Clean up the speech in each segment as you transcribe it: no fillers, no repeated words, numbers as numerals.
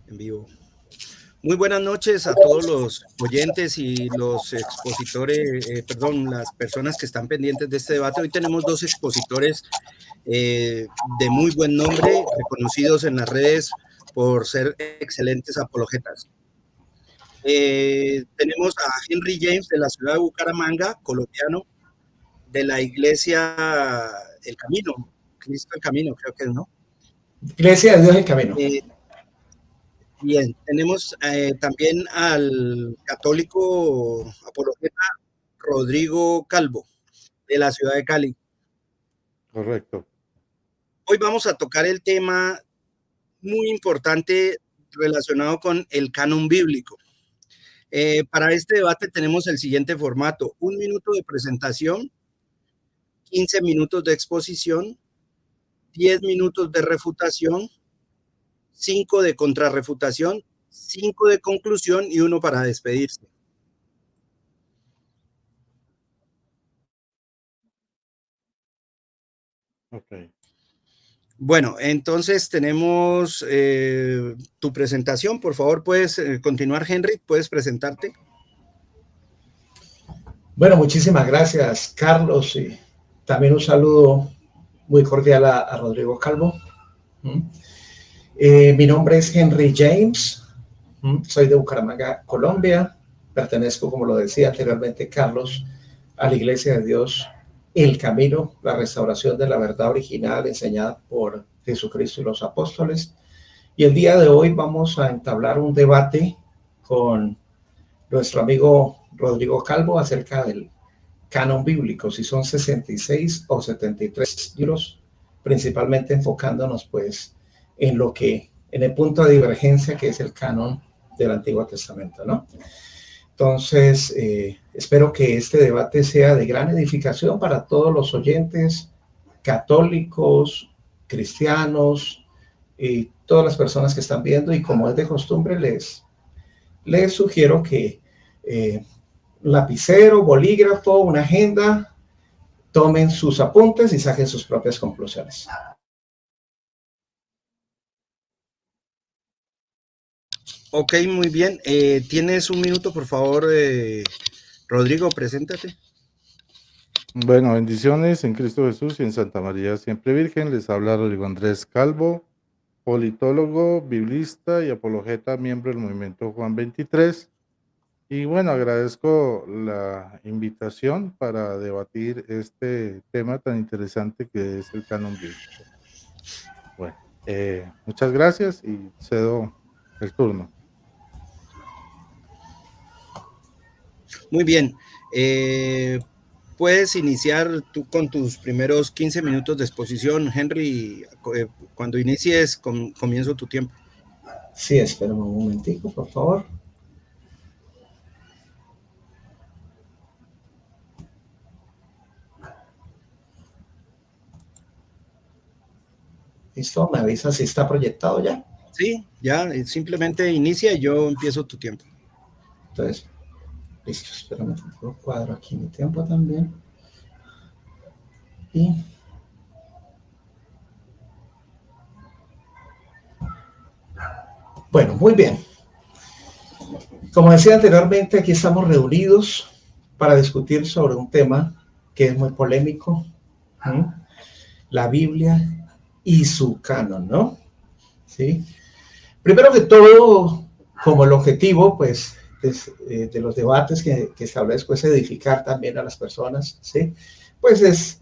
En vivo. Muy buenas noches a todos los oyentes y los expositores, las personas que están pendientes de este debate. Hoy tenemos dos expositores de muy buen nombre, reconocidos en las redes por ser excelentes apologetas. Tenemos a Henry James de la ciudad de Bucaramanga, colombiano, de la iglesia El Camino, Cristo el Camino, creo que es, ¿no? Iglesia de Dios el Camino. Bien, tenemos también al católico apologeta Rodrigo Calvo, de la ciudad de Cali. Correcto. Hoy vamos a tocar el tema muy importante relacionado con el canon bíblico. Para este debate tenemos el siguiente formato: 1 minuto de presentación, 15 minutos de exposición, 10 minutos de refutación, 5 de contrarrefutación, 5 de conclusión y 1 para despedirse. Okay. Bueno, entonces tenemos tu presentación. Por favor, puedes continuar, Henry. ¿Puedes presentarte? Bueno, muchísimas gracias, Carlos. Y también un saludo muy cordial a Rodrigo Calvo. Mi nombre es Henry James. Soy de Bucaramanga, Colombia. Pertenezco, como lo decía anteriormente Carlos, a la Iglesia de Dios El Camino, la restauración de la verdad original enseñada por Jesucristo y los apóstoles. Y el día de hoy vamos a entablar un debate con nuestro amigo Rodrigo Calvo acerca del canon bíblico, si son 66 o 73 libros, principalmente enfocándonos pues en el punto de divergencia que es el canon del Antiguo Testamento, ¿no? Entonces, espero que este debate sea de gran edificación para todos los oyentes católicos, cristianos y todas las personas que están viendo. Y como es de costumbre, les sugiero que lapicero, bolígrafo, una agenda, tomen sus apuntes y saquen sus propias conclusiones. Ok, muy bien. ¿Tienes 1 minuto, por favor, Rodrigo? Preséntate. Bueno, bendiciones en Cristo Jesús y en Santa María Siempre Virgen. Les habla Rodrigo Andrés Calvo, politólogo, biblista y apologeta, miembro del movimiento Juan 23. Y bueno, agradezco la invitación para debatir este tema tan interesante que es el canon bíblico. Bueno, muchas gracias y cedo el turno. Muy bien. Puedes iniciar tú con tus primeros 15 minutos de exposición, Henry. Cuando inicies, comienzo tu tiempo. Sí, espera un momentico, por favor. ¿Listo? ¿Me avisa si está proyectado ya? Sí, ya, simplemente inicia y yo empiezo tu tiempo. Entonces, listo, espérame, cuadro aquí mi tiempo también. Y bueno, muy bien. Como decía anteriormente, aquí estamos reunidos para discutir sobre un tema que es muy polémico, la Biblia y su canon, ¿no? ¿Sí? Primero que todo, como el objetivo, pues, de los debates que establezco es edificar también a las personas, ¿sí? Pues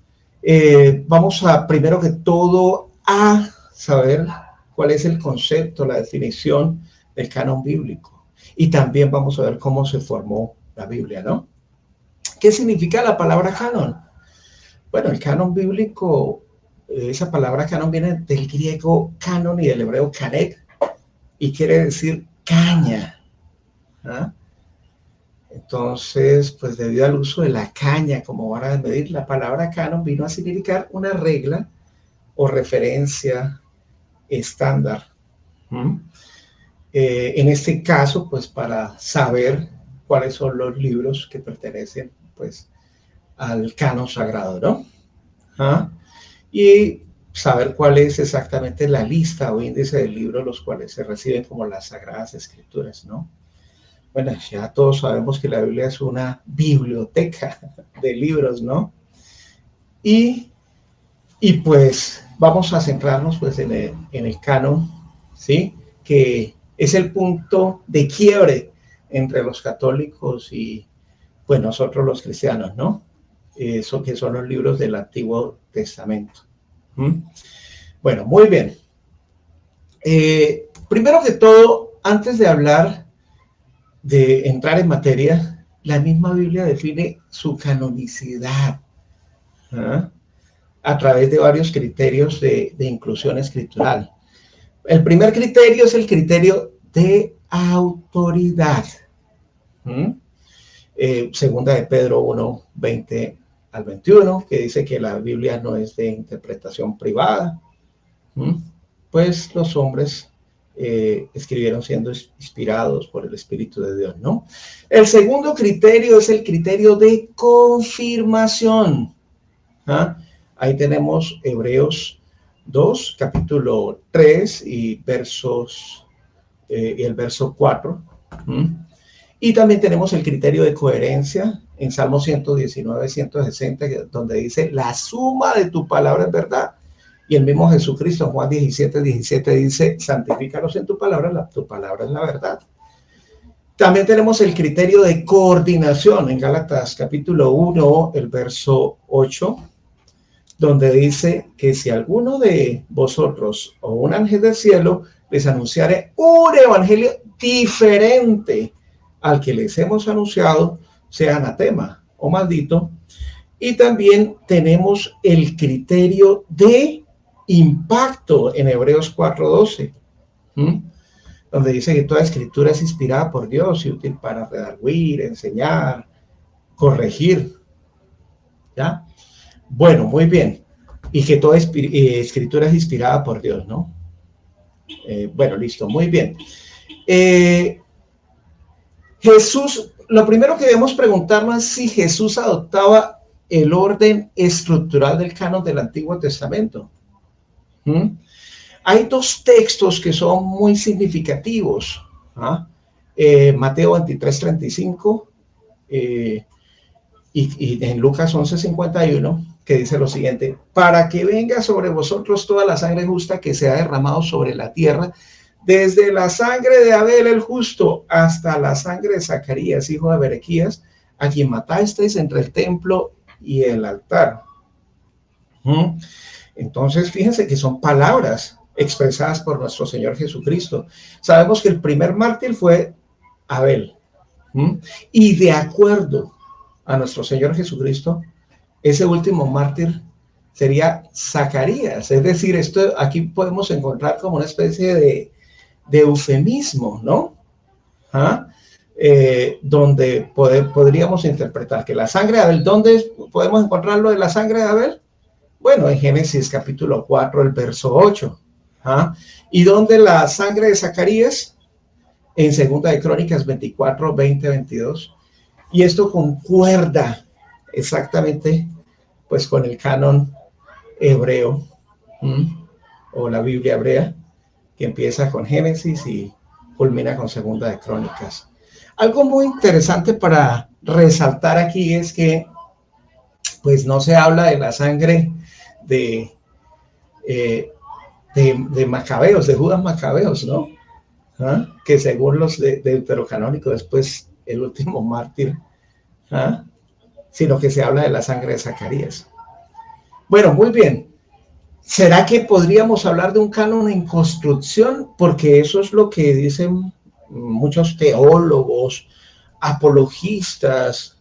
vamos a, primero que todo, a saber cuál es el concepto, la definición del canon bíblico. Y también vamos a ver cómo se formó la Biblia, ¿no? ¿Qué significa la palabra canon? Bueno, el canon bíblico, esa palabra canon viene del griego canon y del hebreo karet, y quiere decir caña. ¿Ah? Entonces, pues debido al uso de la caña como vara de medir, la palabra canon vino a significar una regla o referencia estándar. En este caso, pues para saber cuáles son los libros que pertenecen pues al canon sagrado, ¿no? ¿Ah? Y saber cuál es exactamente la lista o índice de libros los cuales se reciben como las Sagradas Escrituras, ¿no? Bueno, ya todos sabemos que la Biblia es una biblioteca de libros, ¿no? Y pues vamos a centrarnos pues en el canon, ¿sí? Que es el punto de quiebre entre los católicos y pues nosotros los cristianos, ¿no? Eso que son los libros del Antiguo Testamento. Bueno, muy bien. Primero que todo, antes de hablar, de entrar en materia, la misma Biblia define su canonicidad, ¿ah? A través de varios criterios de inclusión escritural. El primer criterio es el criterio de autoridad. Segunda de Pedro 1, 20 al 21, que dice que la Biblia no es de interpretación privada. Pues los hombres escribieron siendo inspirados por el Espíritu de Dios, ¿no? El segundo criterio es el criterio de confirmación. Ahí tenemos Hebreos 2, capítulo 3 y el verso 4. Y también tenemos el criterio de coherencia en Salmo 119, 160, donde dice, la suma de tu palabra es verdad. Y el mismo Jesucristo en Juan 17, 17 dice, santifícalos en tu palabra es la verdad. También tenemos el criterio de coordinación en Gálatas capítulo 1, el verso 8, donde dice que si alguno de vosotros o un ángel del cielo les anunciare un evangelio diferente al que les hemos anunciado, sea anatema o maldito. Y también tenemos el criterio de impacto en Hebreos 4:12, donde dice que toda escritura es inspirada por Dios y útil para redarguir, enseñar, corregir. ¿Ya? Bueno, muy bien. Y que toda escritura es inspirada por Dios, ¿no? Bueno, listo, muy bien. Jesús, lo primero que debemos preguntarnos es si Jesús adoptaba el orden estructural del canon del Antiguo Testamento. Hay dos textos que son muy significativos. Mateo 23, 35 y en Lucas 11, 51, que dice lo siguiente: para que venga sobre vosotros toda la sangre justa que se ha derramado sobre la tierra, desde la sangre de Abel el justo hasta la sangre de Zacarías, hijo de Berequías, a quien matasteis entre el templo y el altar. Entonces, fíjense que son palabras expresadas por nuestro Señor Jesucristo. Sabemos que el primer mártir fue Abel. Y de acuerdo a nuestro Señor Jesucristo, ese último mártir sería Zacarías. Es decir, esto aquí podemos encontrar como una especie de eufemismo, ¿no? Donde podríamos interpretar que la sangre de Abel, ¿dónde podemos encontrarlo de la sangre de Abel? Bueno, en Génesis capítulo 4, el verso 8. ¿Y dónde la sangre de Zacarías? En Segunda de Crónicas 24, 20, 22. Y esto concuerda exactamente pues con el canon hebreo, o la Biblia hebrea, que empieza con Génesis y culmina con Segunda de Crónicas. Algo muy interesante para resaltar aquí es que pues no se habla de la sangre de Macabeos, de Judas Macabeos, ¿no? Que según los de deuterocanónico después el último mártir, sino que se habla de la sangre de Zacarías. Bueno, muy bien. ¿Será que podríamos hablar de un canon en construcción? Porque eso es lo que dicen muchos teólogos, apologistas,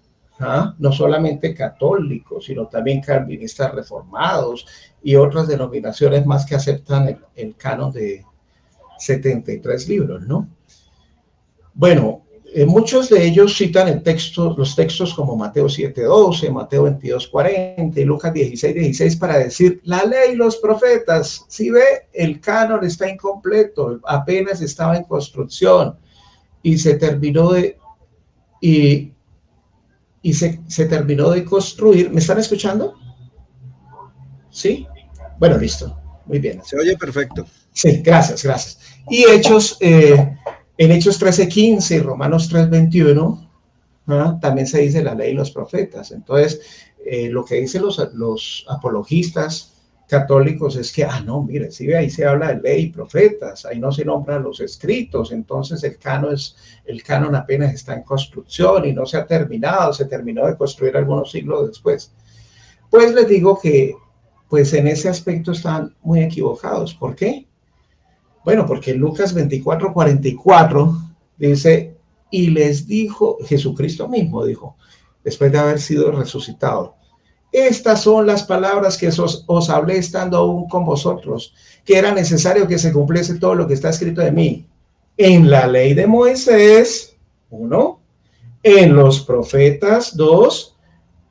no solamente católicos, sino también calvinistas reformados y otras denominaciones más que aceptan el canon de 73 libros, ¿no? Bueno, muchos de ellos citan los textos como Mateo 7:12, Mateo 22:40 y Lucas 16:16 para decir, la ley y los profetas, si ve, el canon está incompleto, apenas estaba en construcción y se terminó de se terminó de construir. ¿Me están escuchando? ¿Sí? Bueno, listo. Muy bien. Se oye perfecto. Sí, gracias. Y Hechos, en Hechos 13:15 y Romanos 3:21, también se dice la ley y los profetas. Entonces, lo que dicen los apologistas católicos es que, no, mire, sí, ahí se habla de ley y profetas, ahí no se nombran los escritos, entonces el canon apenas está en construcción y no se ha terminado, se terminó de construir algunos siglos después. Pues les digo que, pues en ese aspecto están muy equivocados. ¿Por qué? Bueno, porque en Lucas 24:44 dice, y les dijo, Jesucristo mismo dijo, después de haber sido resucitado, estas son las palabras que os hablé estando aún con vosotros, que era necesario que se cumpliese todo lo que está escrito de mí. En la ley de Moisés, 1, en los profetas, 2,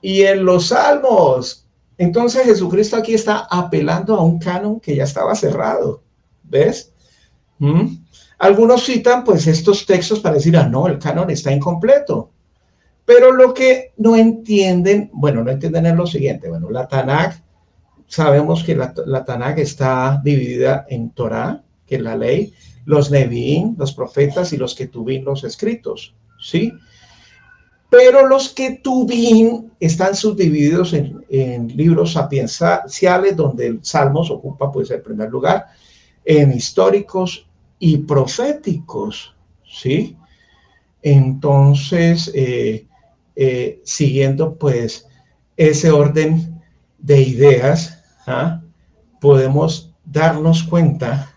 y en los salmos. Entonces Jesucristo aquí está apelando a un canon que ya estaba cerrado. ¿Ves? Algunos citan pues estos textos para decir, no, el canon está incompleto. Pero lo que no entienden es lo siguiente. Bueno, la Tanaj, sabemos que la Tanaj está dividida en Torah, que es la ley, los Nevi'im, los profetas, y los Ketuvim, los escritos, ¿sí? Pero los Ketuvim están subdivididos en libros sapienciales, donde el Salmos ocupa pues el primer lugar, en históricos y proféticos, ¿sí? Entonces, siguiendo pues ese orden de ideas, podemos darnos cuenta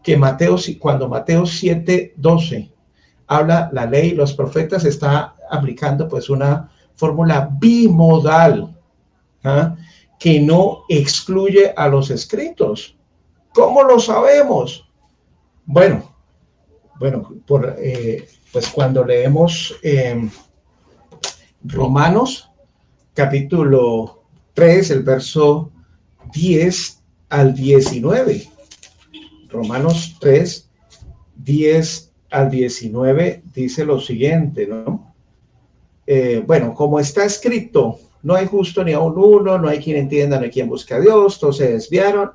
que cuando Mateo 7:12 habla la ley y los profetas, está aplicando pues una fórmula bimodal, que no excluye a los escritos. ¿Cómo lo sabemos? Bueno, pues cuando leemos Romanos capítulo 3, el verso 10 al 19. Romanos 3, 10 al 19 dice lo siguiente, ¿no? Como está escrito, no hay justo ni aun uno, no hay quien entienda, no hay quien busque a Dios, todos se desviaron.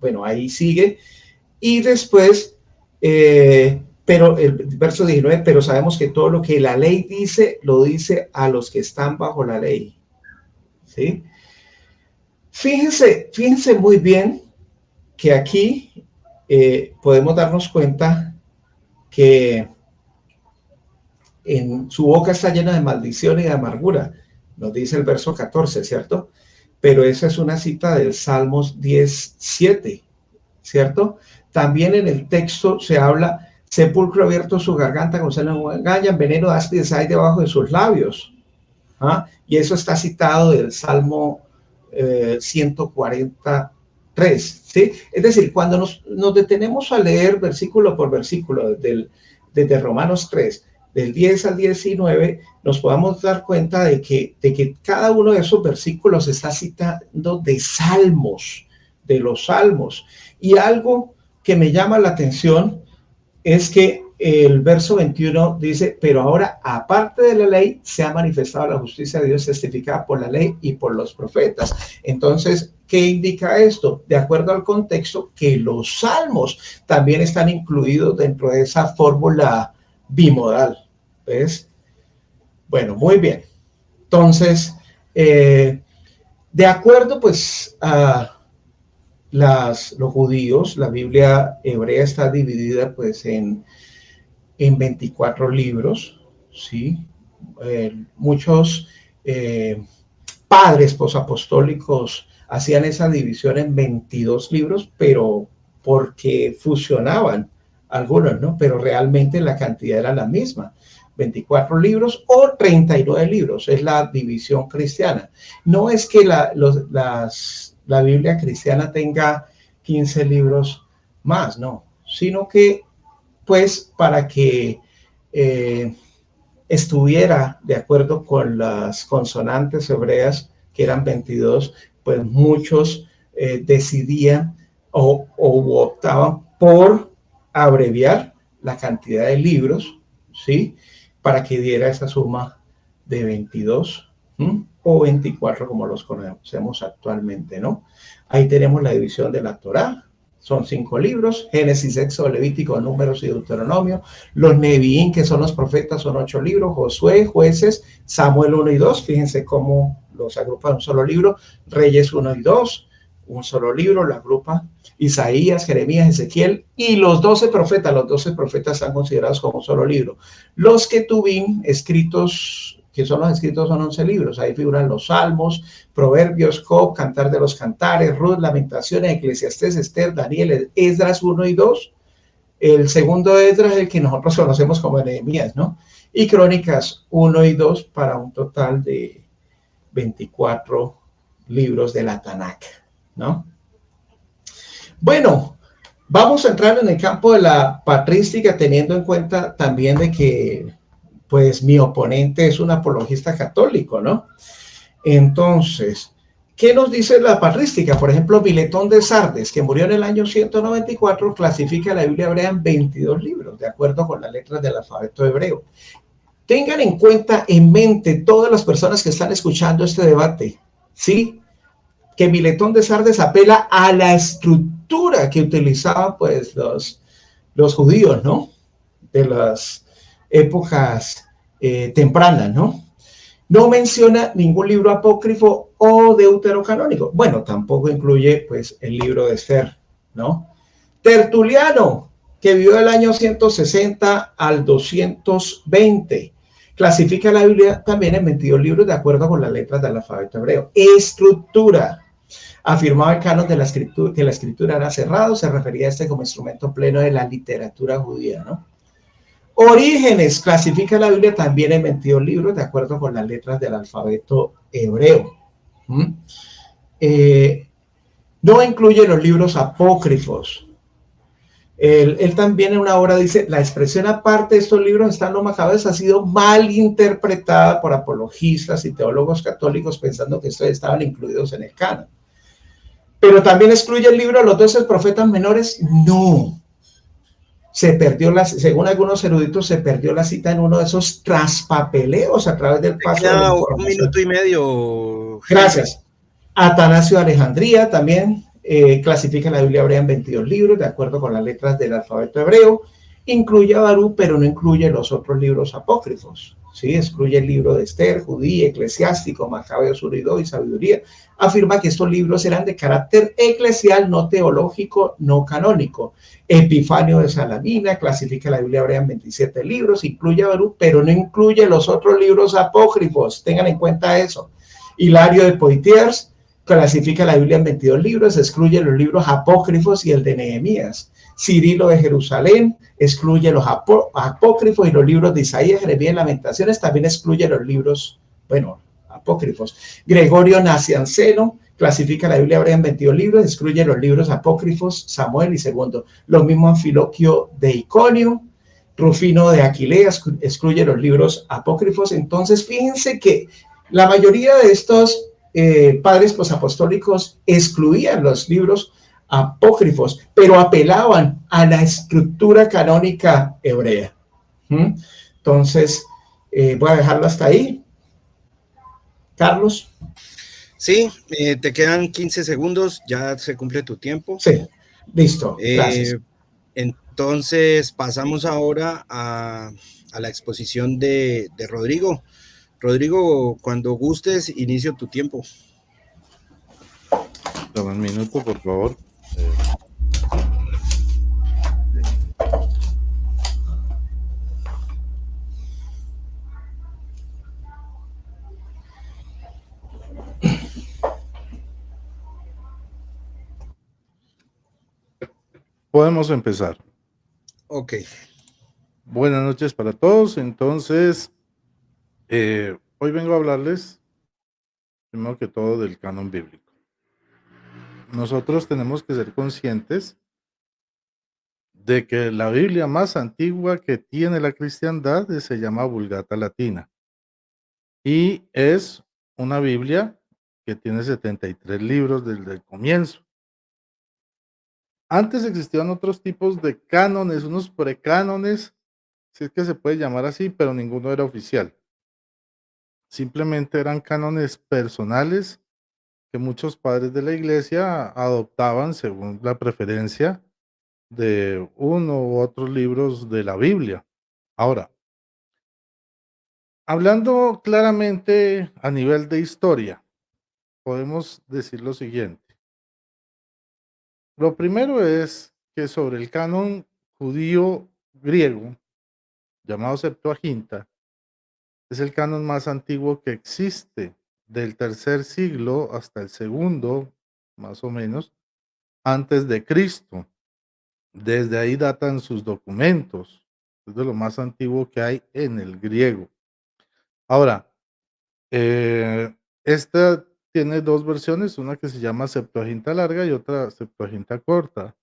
Bueno, ahí sigue. Y después, pero el verso 19, pero sabemos que todo lo que la ley dice, lo dice a los que están bajo la ley. ¿Sí? Fíjense muy bien que aquí podemos darnos cuenta que en su boca está llena de maldición y de amargura. Nos dice el verso 14, ¿cierto? Pero esa es una cita del Salmos 10:7, ¿cierto? También en el texto se habla, sepulcro abierto su garganta, con se no engañan, veneno de áspides hay debajo de sus labios. Y eso está citado del Salmo 143, ¿sí? Es decir, cuando nos detenemos a leer versículo por versículo desde Romanos 3, del 10 al 19, nos podamos dar cuenta de que cada uno de esos versículos está citando de salmos, de los salmos. Y algo que me llama la atención es que el verso 21 dice, pero ahora, aparte de la ley, se ha manifestado la justicia de Dios testificada por la ley y por los profetas. Entonces, ¿qué indica esto? De acuerdo al contexto, que los salmos también están incluidos dentro de esa fórmula bimodal. ¿Ves? Bueno, muy bien. Entonces, de acuerdo pues a los judíos, la Biblia hebrea está dividida pues en 24 libros, ¿sí? Muchos padres posapostólicos hacían esa división en 22 libros, pero porque fusionaban algunos, ¿no? Pero realmente la cantidad era la misma. 24 libros o 39 libros, es la división cristiana. No es que la Biblia cristiana tenga 15 libros más, no, sino que pues para que estuviera de acuerdo con las consonantes hebreas, que eran 22, pues muchos decidían o optaban por abreviar la cantidad de libros, ¿sí? Para que diera esa suma de 22. o 24 como los conocemos actualmente, ¿no? Ahí tenemos la división de la Torá. Son 5 libros: Génesis, Éxodo, Levítico, Números y Deuteronomio. Los Neviín, que son los profetas, son 8 libros: Josué, Jueces, Samuel 1 y 2. Fíjense cómo los agrupa en un solo libro. Reyes 1 y 2, un solo libro, la agrupa. Isaías, Jeremías, Ezequiel y los 12 profetas. Los 12 profetas están considerados como un solo libro. Los Ketubín, escritos, que son los escritos, son 11 libros. Ahí figuran los Salmos, Proverbios, Job, Cantar de los Cantares, Ruth, Lamentaciones, Eclesiastés, Esther, Daniel, Esdras 1 y 2. El segundo Esdras es el que nosotros conocemos como Nehemías, ¿no? Y Crónicas 1 y 2 para un total de 24 libros de la Tanakh, ¿no? Bueno, vamos a entrar en el campo de la patrística, teniendo en cuenta también de que, pues, mi oponente es un apologista católico, ¿no? Entonces, ¿qué nos dice la patrística? Por ejemplo, Biletón de Sardes, que murió en el año 194, clasifica la Biblia hebrea en 22 libros, de acuerdo con las letras del alfabeto hebreo. Tengan en cuenta, en mente, todas las personas que están escuchando este debate, ¿sí?, que Biletón de Sardes apela a la estructura que utilizaban, pues, los judíos, ¿no? De las épocas tempranas, ¿no? No menciona ningún libro apócrifo o deuterocanónico. Bueno, tampoco incluye, pues, el libro de Esther, ¿no? Tertuliano, que vivió del año 160 al 220, clasifica la Biblia también en 22 libros de acuerdo con las letras del alfabeto hebreo. Estructura. Afirmaba el canon de la escritura, que la escritura era cerrado, se refería a este como instrumento pleno de la literatura judía, ¿no? Orígenes clasifica la Biblia también en 22 libros de acuerdo con las letras del alfabeto hebreo. No incluye los libros apócrifos. Él también en una obra dice: la expresión aparte de estos libros están los macabeos ha sido mal interpretada por apologistas y teólogos católicos pensando que estos estaban incluidos en el canon. Pero también excluye el libro de los 12 profetas menores. No. Se perdió, según algunos eruditos, se perdió la cita en uno de esos traspapeleos a través del paso de la información. Un minuto y medio. Gracias. Atanasio de Alejandría también clasifica la Biblia hebrea en 22 libros de acuerdo con las letras del alfabeto hebreo. Incluye a Barú, pero no incluye los otros libros apócrifos. ¿Sí? Excluye el libro de Esther, Judía, Eclesiástico, Macabeos 1 y 2 y Sabiduría. Afirma que estos libros eran de carácter eclesial, no teológico, no canónico. Epifanio de Salamina clasifica la Biblia hebrea en 27 libros, incluye a Barú, pero no incluye los otros libros apócrifos. Tengan en cuenta eso. Hilario de Poitiers clasifica la Biblia en 22 libros, excluye los libros apócrifos y el de Nehemías. Cirilo de Jerusalén excluye los apócrifos y los libros de Isaías, Jeremías y Lamentaciones, también excluye los libros, bueno, apócrifos. Gregorio Nacianceno clasifica la Biblia hebrea en 22 libros, excluye los libros apócrifos, Samuel y Segundo. Lo mismo Anfiloquio de Iconio. Rufino de Aquilea excluye los libros apócrifos. Entonces, fíjense que la mayoría de estos padres posapostólicos excluían los libros apócrifos, pero apelaban a la estructura canónica hebrea. Entonces, voy a dejarlo hasta ahí. Carlos. Sí, te quedan 15 segundos, ya se cumple tu tiempo. Sí, listo, gracias. Entonces, pasamos ahora a la exposición de Rodrigo. Rodrigo, cuando gustes, inicio tu tiempo. Toma un minuto, por favor. Podemos empezar. Ok. Buenas noches para todos. Entonces, hoy vengo a hablarles, primero que todo, del canon bíblico. Nosotros tenemos que ser conscientes de que la Biblia más antigua que tiene la cristiandad se llama Vulgata Latina. Y es una Biblia que tiene 73 libros desde el comienzo. Antes existían otros tipos de cánones, unos precánones, si es que se puede llamar así, pero ninguno era oficial. simplemente eran cánones personales que muchos padres de la iglesia adoptaban según la preferencia de uno u otros libros de la Biblia. Ahora, hablando claramente a nivel de historia, podemos decir lo siguiente. Lo primero es que sobre el canon judío griego, llamado Septuaginta, es el canon más antiguo que existe, del tercer siglo hasta el segundo, más o menos, antes de Cristo. Desde ahí datan sus documentos. Es de lo más antiguo que hay en el griego. Ahora, esta tiene dos versiones, una que se llama Septuaginta larga y otra Septuaginta corta.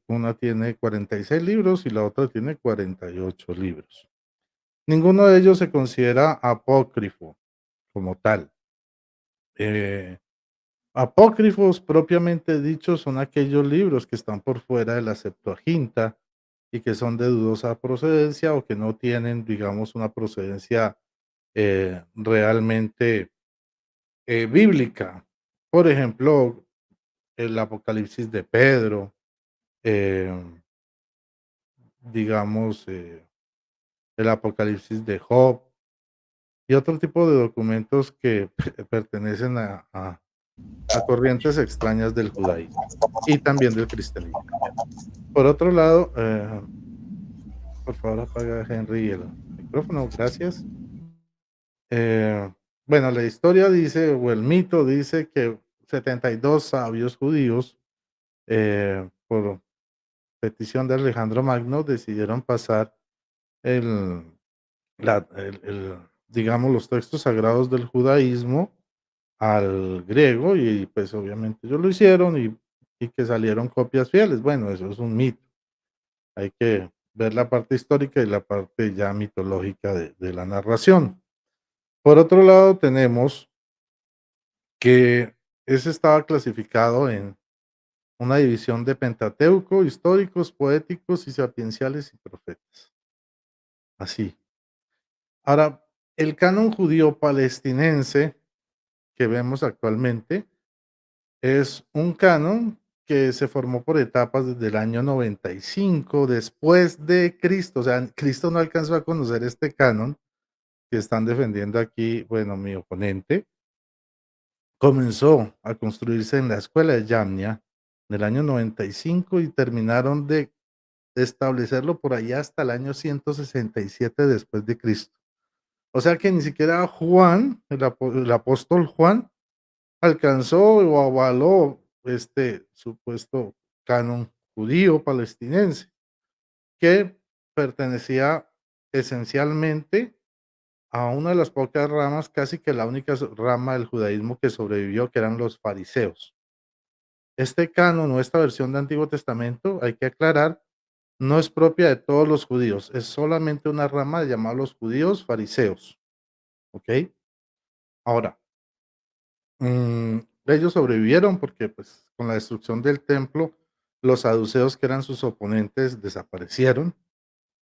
Una tiene 46 libros y la otra tiene 48 libros. Ninguno de ellos se considera apócrifo como tal. Eh, Apócrifos propiamente dichos son aquellos libros que están por fuera de la Septuaginta y que son de dudosa procedencia o que no tienen, digamos, una procedencia realmente bíblica. Por ejemplo, el Apocalipsis de Pedro, eh, digamos, el Apocalipsis de Job y otro tipo de documentos que pertenecen a corrientes extrañas del judaísmo y también del cristianismo. Por otro lado, por favor apaga Henry el micrófono, gracias. Bueno, la historia dice, o el mito dice que 72 sabios judíos, por petición de Alejandro Magno, decidieron pasar el, digamos, los textos sagrados del judaísmo al griego y pues obviamente ellos lo hicieron y que salieron copias fieles. Bueno, eso es un mito. Hay que ver la parte histórica y la parte ya mitológica de la narración. Por otro lado, tenemos que ese estaba clasificado en una división de Pentateuco, históricos, poéticos y sapienciales y profetas. Así. Ahora, el canon judío palestinense que vemos actualmente es un canon que se formó por etapas desde el año 95 después de Cristo. O sea, Cristo no alcanzó a conocer este canon que están defendiendo aquí, bueno, mi oponente. Comenzó a construirse en la escuela de Yamnia en el año 95 y terminaron de establecerlo por allá hasta el año 167 después de Cristo. O sea que ni siquiera Juan, el apóstol Juan, alcanzó o avaló este supuesto canon judío palestinense, que pertenecía esencialmente a una de las pocas ramas, casi que la única rama del judaísmo que sobrevivió, que eran los fariseos. Este canon o esta versión de Antiguo Testamento, hay que aclarar, no es propia de todos los judíos, es solamente una rama de llamar los judíos fariseos. ¿Ok? Ahora, ellos sobrevivieron porque pues con la destrucción del templo, los saduceos que eran sus oponentes desaparecieron,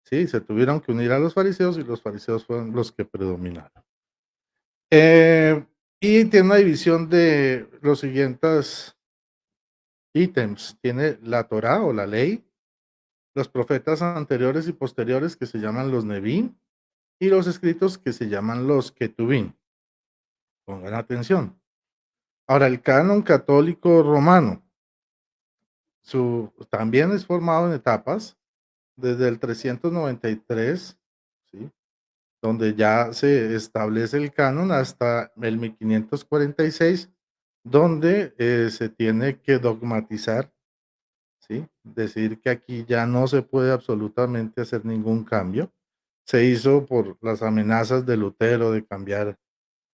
¿sí? Se tuvieron que unir a los fariseos y los fariseos fueron los que predominaron. Y tiene una división de los siguientes ítems. Tiene la Torá o la ley, los profetas anteriores y posteriores que se llaman los Nevi'im y los escritos que se llaman los Ketuvim. Pongan atención. Ahora, el canon católico romano también es formado en etapas, desde el 393, ¿sí? Donde ya se establece el canon hasta el 1546, donde se tiene que dogmatizar, ¿sí? Decir que aquí ya no se puede absolutamente hacer ningún cambio. Se hizo por las amenazas de Lutero de cambiar,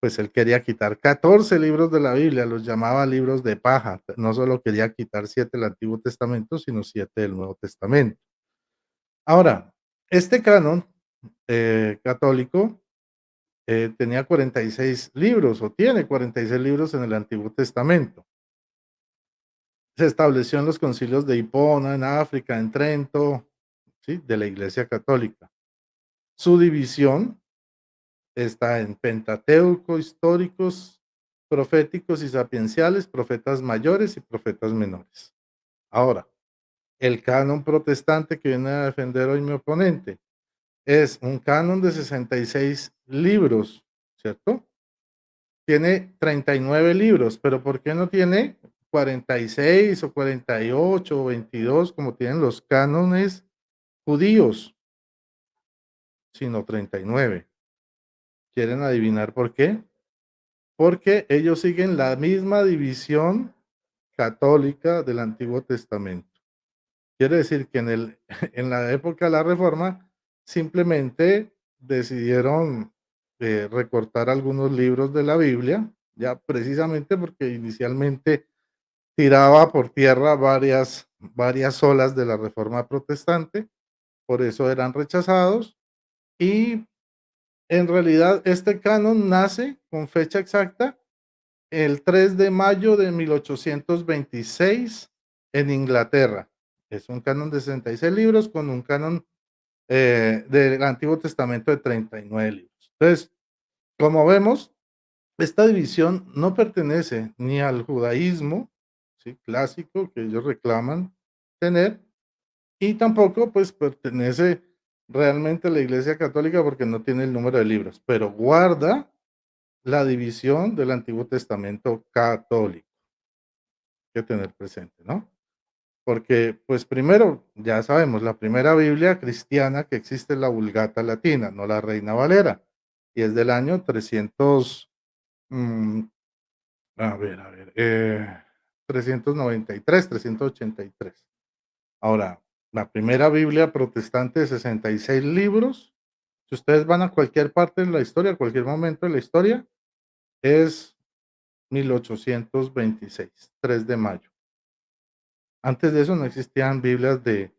pues él quería quitar 14 libros de la Biblia, los llamaba libros de paja. No solo quería quitar 7 del Antiguo Testamento, sino 7 del Nuevo Testamento. Ahora, este canon católico tenía 46 libros o tiene 46 libros en el Antiguo Testamento. Se estableció en los concilios de Hipona, en África, en Trento, ¿sí? De la Iglesia Católica. Su división está en Pentateuco, históricos, proféticos y sapienciales, profetas mayores y profetas menores. Ahora, el canon protestante que viene a defender hoy mi oponente es un canon de 66 libros, ¿cierto? Tiene 39 libros, pero ¿por qué no tiene 46 o 48 o 22 como tienen los cánones judíos, sino 39? ¿Quieren adivinar por qué? Porque ellos siguen la misma división católica del Antiguo Testamento. Quiere decir que en la época de la Reforma simplemente decidieron recortar algunos libros de la Biblia, ya precisamente porque inicialmente tiraba por tierra varias olas de la Reforma protestante, por eso eran rechazados y en realidad este canon nace con fecha exacta el 3 de mayo de 1826 en Inglaterra. Es un canon de 66 libros con un canon del Antiguo Testamento de 39 libros. Entonces, como vemos, esta división no pertenece ni al judaísmo, ¿sí? Clásico que ellos reclaman tener, y tampoco pues pertenece realmente a la Iglesia Católica porque no tiene el número de libros, pero guarda la división del Antiguo Testamento católico. Hay que tener presente, ¿no? Porque, pues primero, ya sabemos, la primera Biblia cristiana que existe es la Vulgata Latina, no la Reina Valera, y es del año 300, mm, a ver, 393, 383. Ahora, la primera Biblia protestante de 66 libros, si ustedes van a cualquier parte de la historia, a cualquier momento de la historia, es 1826, 3 de mayo. Antes de eso no existían Biblias de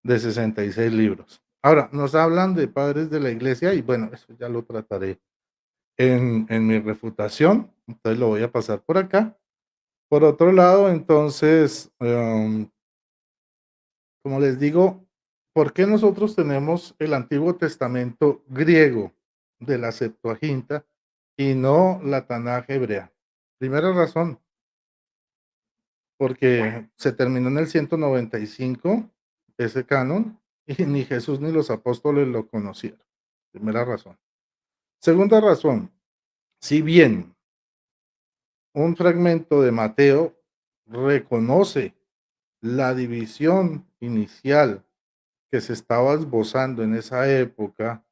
66 libros. Ahora, nos hablan de padres de la iglesia y bueno, eso ya lo trataré en mi refutación, entonces lo voy a pasar por acá. Por otro lado, entonces, como les digo, ¿por qué nosotros tenemos el Antiguo Testamento griego de la Septuaginta y no la Tanaj hebrea? Primera razón, porque se terminó en el 195 ese canon y ni Jesús ni los apóstoles lo conocieron. Primera razón. Segunda razón, si bien un fragmento de Mateo reconoce la división inicial que se estaba esbozando en esa época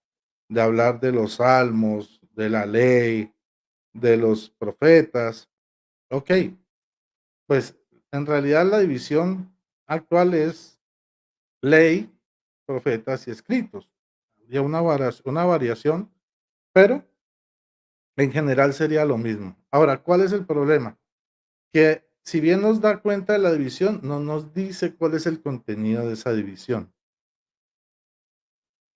de hablar de los salmos, de la ley, de los profetas, ok, pues en realidad la división actual es ley, profetas y escritos. Habría una variación, pero en general sería lo mismo. Ahora, ¿cuál es el problema? Que si bien nos da cuenta de la división, no nos dice cuál es el contenido de esa división.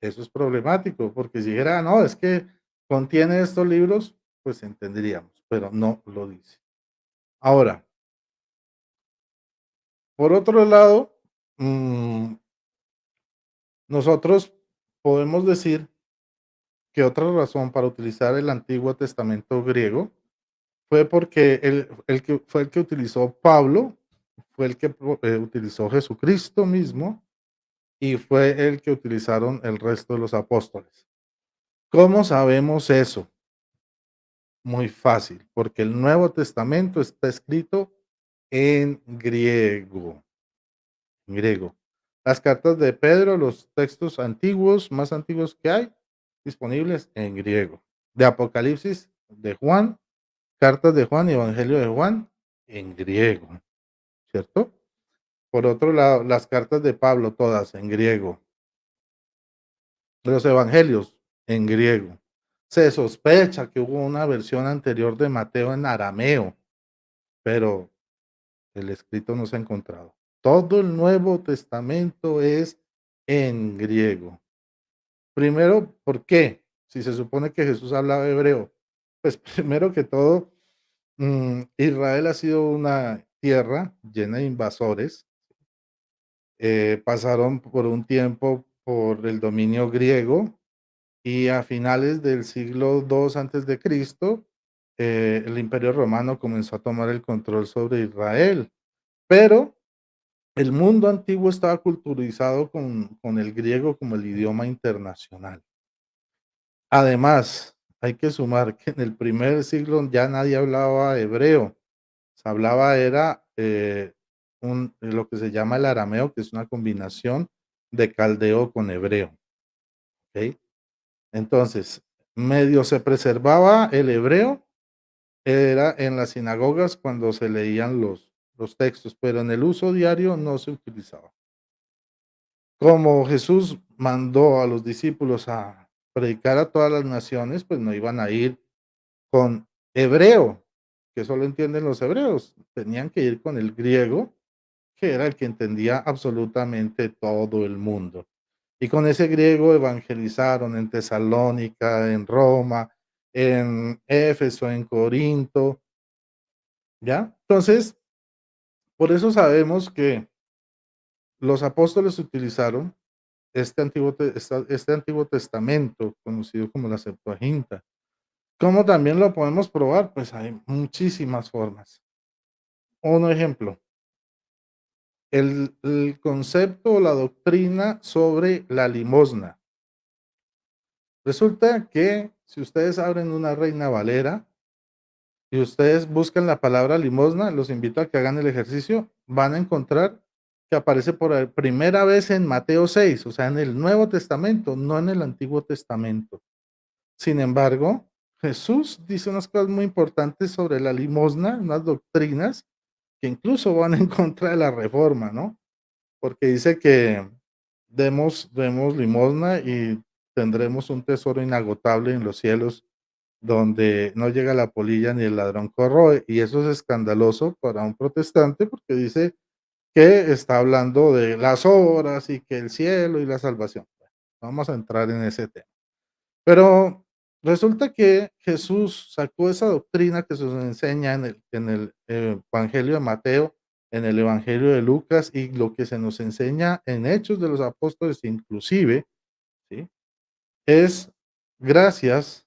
Eso es problemático, porque si dijera, no, es que contiene estos libros, pues entenderíamos, pero no lo dice. Ahora, por otro lado, nosotros podemos decir que otra razón para utilizar el Antiguo Testamento griego fue porque fue el que utilizó Pablo, fue el que utilizó Jesucristo mismo y fue el que utilizaron el resto de los apóstoles. ¿Cómo sabemos eso? Muy fácil, porque el Nuevo Testamento está escrito en griego. En griego. Las cartas de Pedro, los textos antiguos, más antiguos que hay, disponibles en griego. De Apocalipsis, de Juan, cartas de Juan y Evangelio de Juan, en griego, ¿cierto? Por otro lado, las cartas de Pablo, todas en griego. Los evangelios, en griego. Se sospecha que hubo una versión anterior de Mateo en arameo, pero el escrito no se ha encontrado. Todo el Nuevo Testamento es en griego. Primero, ¿por qué? Si se supone que Jesús hablaba hebreo. Pues primero que todo, Israel ha sido una tierra llena de invasores. Pasaron por un tiempo por el dominio griego y a finales del siglo II antes de Cristo, el Imperio Romano comenzó a tomar el control sobre Israel, pero el mundo antiguo estaba culturizado con el griego como el idioma internacional. Además, hay que sumar que en el primer siglo ya nadie hablaba hebreo, se hablaba era lo que se llama el arameo, que es una combinación de caldeo con hebreo. ¿Ok? Entonces, medio se preservaba el hebreo, era en las sinagogas cuando se leían los textos, pero en el uso diario no se utilizaba. Como Jesús mandó a los discípulos a predicar a todas las naciones, pues no iban a ir con hebreo, que solo entienden los hebreos, tenían que ir con el griego, que era el que entendía absolutamente todo el mundo. Y con ese griego evangelizaron en Tesalónica, en Roma, en Éfeso, en Corinto, ¿ya? Entonces, por eso sabemos que los apóstoles utilizaron este Antiguo Testamento, conocido como la Septuaginta. ¿Cómo también lo podemos probar? Pues hay muchísimas formas. Un ejemplo, el concepto o la doctrina sobre la limosna. Resulta que si ustedes abren una Reina Valera y ustedes buscan la palabra limosna, los invito a que hagan el ejercicio, van a encontrar que aparece por primera vez en Mateo 6, o sea, en el Nuevo Testamento, no en el Antiguo Testamento. Sin embargo, Jesús dice unas cosas muy importantes sobre la limosna, unas doctrinas que incluso van en contra de la reforma, ¿no? Porque dice que demos limosna y tendremos un tesoro inagotable en los cielos donde no llega la polilla ni el ladrón corroe. Y eso es escandaloso para un protestante porque dice que está hablando de las obras y que el cielo y la salvación. Bueno, vamos a entrar en ese tema. Pero resulta que Jesús sacó esa doctrina que se nos enseña en el Evangelio de Mateo, en el Evangelio de Lucas y lo que se nos enseña en Hechos de los Apóstoles inclusive, ¿sí? Es gracias,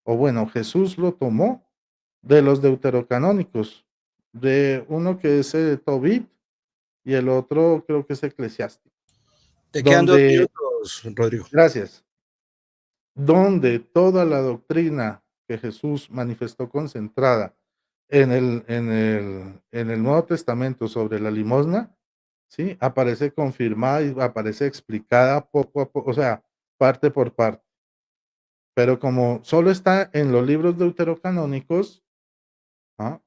o bueno, Jesús lo tomó de los deuterocanónicos, de uno que es Tobit y el otro creo que es Eclesiástico, Te quedan 2 donde, minutos, Rodrigo. gracias, donde toda la doctrina que Jesús manifestó concentrada en el Nuevo Testamento sobre la limosna, ¿sí? Aparece confirmada y aparece explicada poco a poco, o sea, parte por parte. Pero como solo está en los libros deuterocanónicos, ¿ah?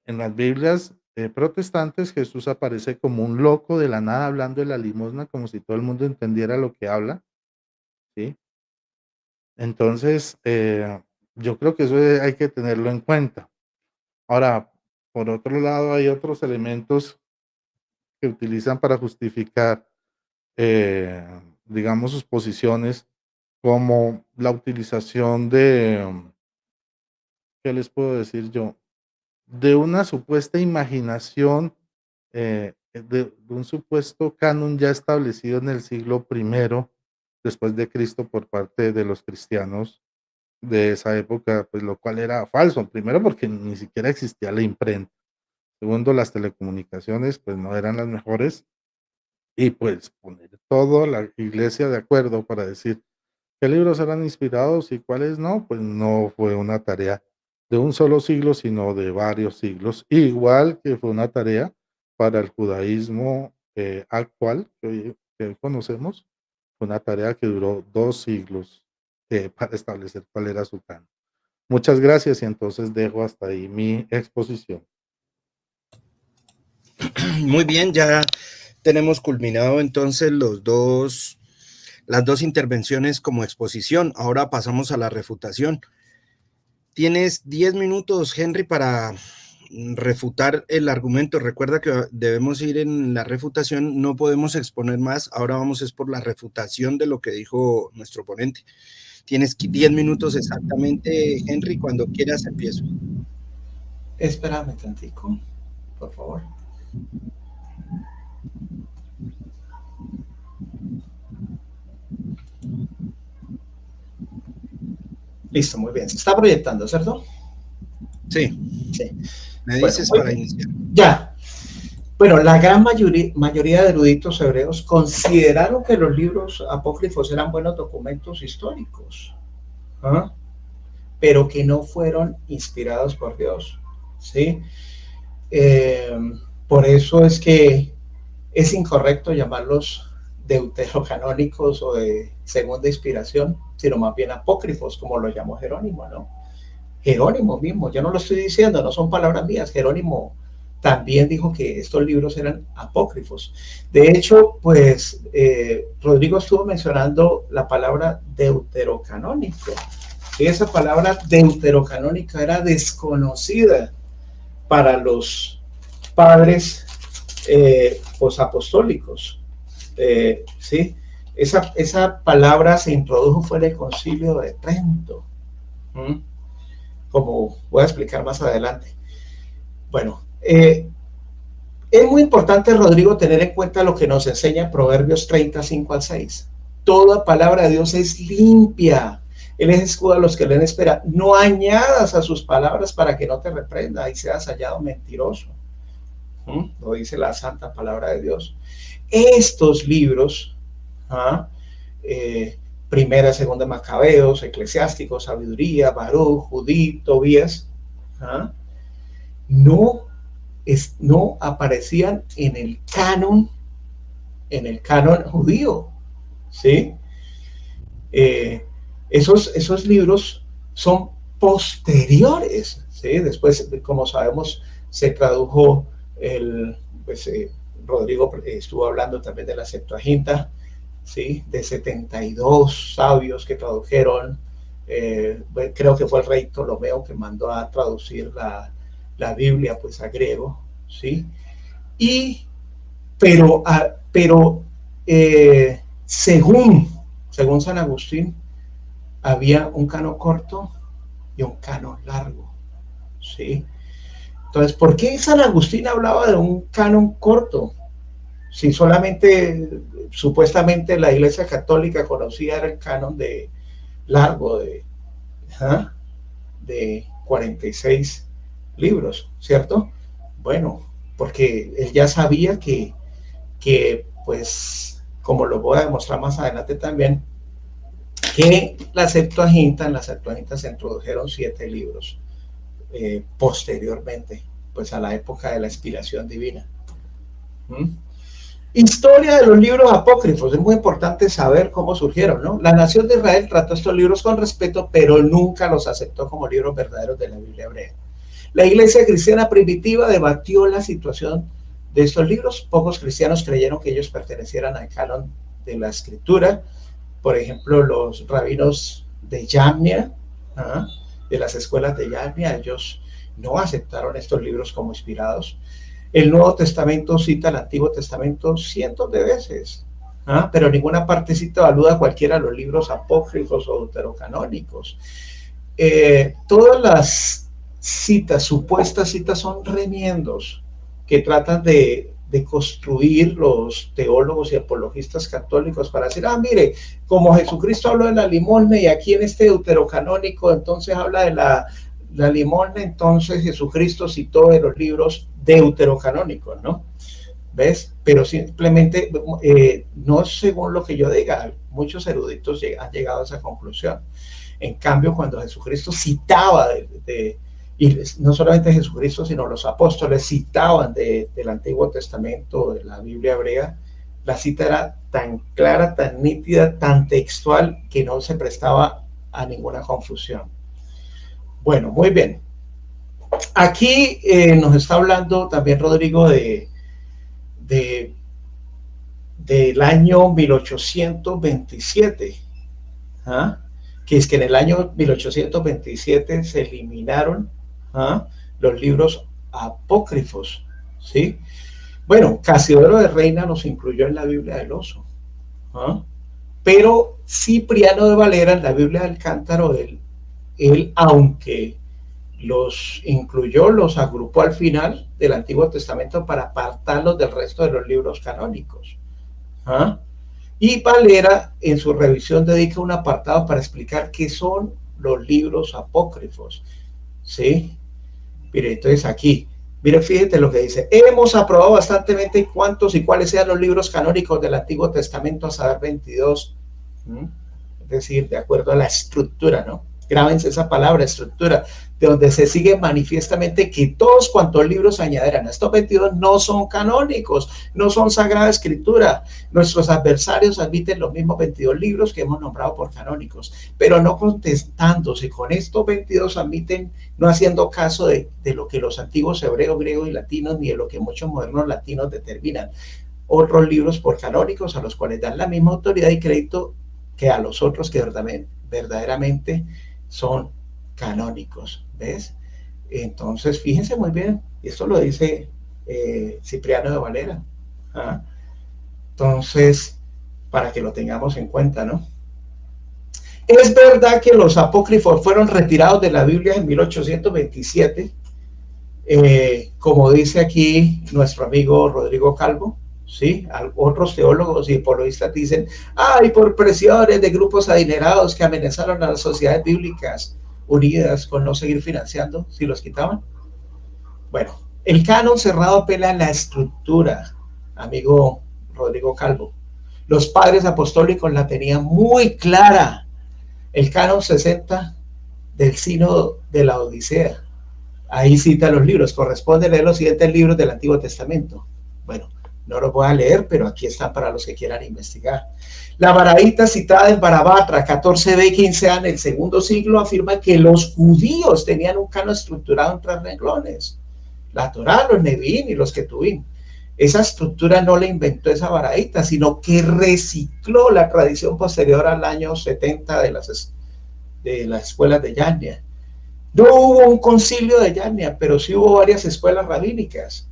En las Biblias protestantes, Jesús aparece como un loco de la nada hablando de la limosna, como si todo el mundo entendiera lo que habla, ¿sí? Entonces, yo creo que eso hay que tenerlo en cuenta. Ahora, por otro lado, hay otros elementos que utilizan para justificar, digamos, sus posiciones, como la utilización de, ¿qué les puedo decir yo? De una supuesta imaginación, de un supuesto canon ya establecido en el siglo primero después de Cristo por parte de los cristianos de esa época, pues lo cual era falso. Primero, porque ni siquiera existía la imprenta. Segundo, las telecomunicaciones, pues no eran las mejores. Y pues poner toda la iglesia de acuerdo para decir qué libros eran inspirados y cuáles no, pues no fue una tarea de un solo siglo, sino de varios siglos. Igual que fue una tarea para el judaísmo actual que hoy conocemos, fue una tarea que duró 2 siglos para establecer cuál era su canon. Muchas gracias y entonces dejo hasta ahí mi exposición. Muy bien, ya tenemos culminado entonces las dos intervenciones como exposición. Ahora pasamos a la refutación. Tienes 10 minutos, Henry, para refutar el argumento. Recuerda que debemos ir en la refutación, no podemos exponer más. Ahora vamos es por la refutación de lo que dijo nuestro ponente. Tienes 10 minutos exactamente, Henry. Cuando quieras empiezo. Espérame tantico, por favor. Listo, muy bien. Se está proyectando, ¿cierto? Sí. Sí. Me dices para iniciar. Ya. Bueno, la gran mayoría de eruditos hebreos consideraron que los libros apócrifos eran buenos documentos históricos, ¿ah? Pero que no fueron inspirados por Dios, ¿sí? Por eso es que es incorrecto llamarlos deuterocanónicos o de segunda inspiración, sino más bien apócrifos, como lo llamó Jerónimo, ¿no? Jerónimo mismo, yo no lo estoy diciendo, no son palabras mías, Jerónimo también dijo que estos libros eran apócrifos. De hecho, pues Rodrigo estuvo mencionando la palabra deuterocanónico. Esa palabra deuterocanónica era desconocida para los padres posapostólicos. ¿Sí? Esa palabra se introdujo fue en el Concilio de Trento, como voy a explicar más adelante. Bueno, es muy importante, Rodrigo, tener en cuenta lo que nos enseña Proverbios 35 al 6. Toda palabra de Dios es limpia. Él es escudo a los que leen espera. No añadas a sus palabras para que no te reprenda y seas hallado mentiroso. Lo dice la santa palabra de Dios. Estos libros, Primera, Segunda Macabeos, Eclesiásticos, Sabiduría, Baruch, Judith, Tobías, no aparecían en el canon judío, ¿sí? Esos libros son posteriores, ¿sí? Después, como sabemos, se tradujo Rodrigo estuvo hablando también de la Septuaginta, ¿sí? De 72 sabios que tradujeron, creo que fue el rey Ptolomeo que mandó a traducir la Biblia pues a griego, ¿sí? Pero según San Agustín, había un canon corto y un canon largo, ¿sí? Entonces, ¿por qué San Agustín hablaba de un canon corto? Si solamente, supuestamente, la Iglesia Católica conocía el canon de largo de 46 libros, ¿cierto? Bueno, porque él ya sabía que pues, como lo voy a demostrar más adelante también, que en la Septuaginta se introdujeron 7 libros posteriormente, pues a la época de la inspiración divina. Historia de los libros apócrifos. Es muy importante saber cómo surgieron, ¿no? La nación de Israel trató estos libros con respeto, pero nunca los aceptó como libros verdaderos de la Biblia hebrea. La iglesia cristiana primitiva debatió la situación de estos libros. Pocos cristianos creyeron que ellos pertenecieran al canon de la escritura. Por ejemplo, los rabinos de Yamnia, de las escuelas de Yamnia, ellos no aceptaron estos libros como inspirados. El Nuevo Testamento cita el Antiguo Testamento cientos de veces, pero en ninguna parte cita o aluda a cualquiera de los libros apócrifos o deuterocanónicos. Todas las citas, supuestas citas, son remiendos que tratan de construir los teólogos y apologistas católicos para decir, mire, como Jesucristo habló de la limosna y aquí en este deuterocanónico entonces habla de la limosna, entonces Jesucristo citó de los libros deuterocanónicos, ¿no? ¿Ves? Pero simplemente no según lo que yo diga, muchos eruditos han llegado a esa conclusión. En cambio, cuando Jesucristo citaba y no solamente Jesucristo, sino los apóstoles citaban del Antiguo Testamento, de la Biblia hebrea, la cita era tan clara, tan nítida, tan textual, que no se prestaba a ninguna confusión. Bueno, muy bien. Aquí nos está hablando también Rodrigo del año 1827, que es que en el año 1827 se eliminaron los libros apócrifos, ¿sí? Bueno, Casiodoro de Reina los incluyó en la Biblia del Oso, pero Cipriano de Valera en la Biblia del Cántaro, él, aunque los incluyó, los agrupó al final del Antiguo Testamento para apartarlos del resto de los libros canónicos. Y Valera en su revisión dedica un apartado para explicar qué son los libros apócrifos, ¿sí? Mire, entonces aquí, mire, fíjate lo que dice: hemos aprobado bastantemente cuántos y cuáles sean los libros canónicos del Antiguo Testamento, a saber 22, es decir, de acuerdo a la estructura, ¿no? Grábense esa palabra, estructura, de donde se sigue manifiestamente que todos cuantos libros añadirán a estos 22 no son canónicos, no son Sagrada Escritura. Nuestros adversarios admiten los mismos 22 libros que hemos nombrado por canónicos, pero no contestándose con estos 22 admiten, no haciendo caso de lo que los antiguos hebreos, griegos y latinos, ni de lo que muchos modernos latinos determinan otros libros por canónicos, a los cuales dan la misma autoridad y crédito que a los otros que verdaderamente son canónicos, ¿ves? Entonces, fíjense muy bien, esto lo dice Cipriano de Valera. Entonces, para que lo tengamos en cuenta, ¿no? Es verdad que los apócrifos fueron retirados de la Biblia en 1827, como dice aquí nuestro amigo Rodrigo Calvo, ¿sí? Otros teólogos y apologistas dicen: ay, por presiones de grupos adinerados que amenazaron a las sociedades bíblicas unidas con no seguir financiando si los quitaban. Bueno, el canon cerrado apela a la estructura, amigo Rodrigo Calvo. Los padres apostólicos la tenían muy clara. El canon 60 del Sínodo de la Odisea, ahí cita los libros, corresponde leer los siguientes libros del Antiguo Testamento. Bueno, no los voy a leer, pero aquí están para los que quieran investigar. La Baraíta, citada en Barabatra, 14b y 15a en el segundo siglo, afirma que los judíos tenían un canon estructurado en 3 renglones: la Torá, los Neviín y los Ketuvim. Esa estructura no la inventó esa Baraíta, sino que recicló la tradición posterior al año 70 de las escuelas de Yania. No hubo un concilio de Yania, pero sí hubo varias escuelas rabínicas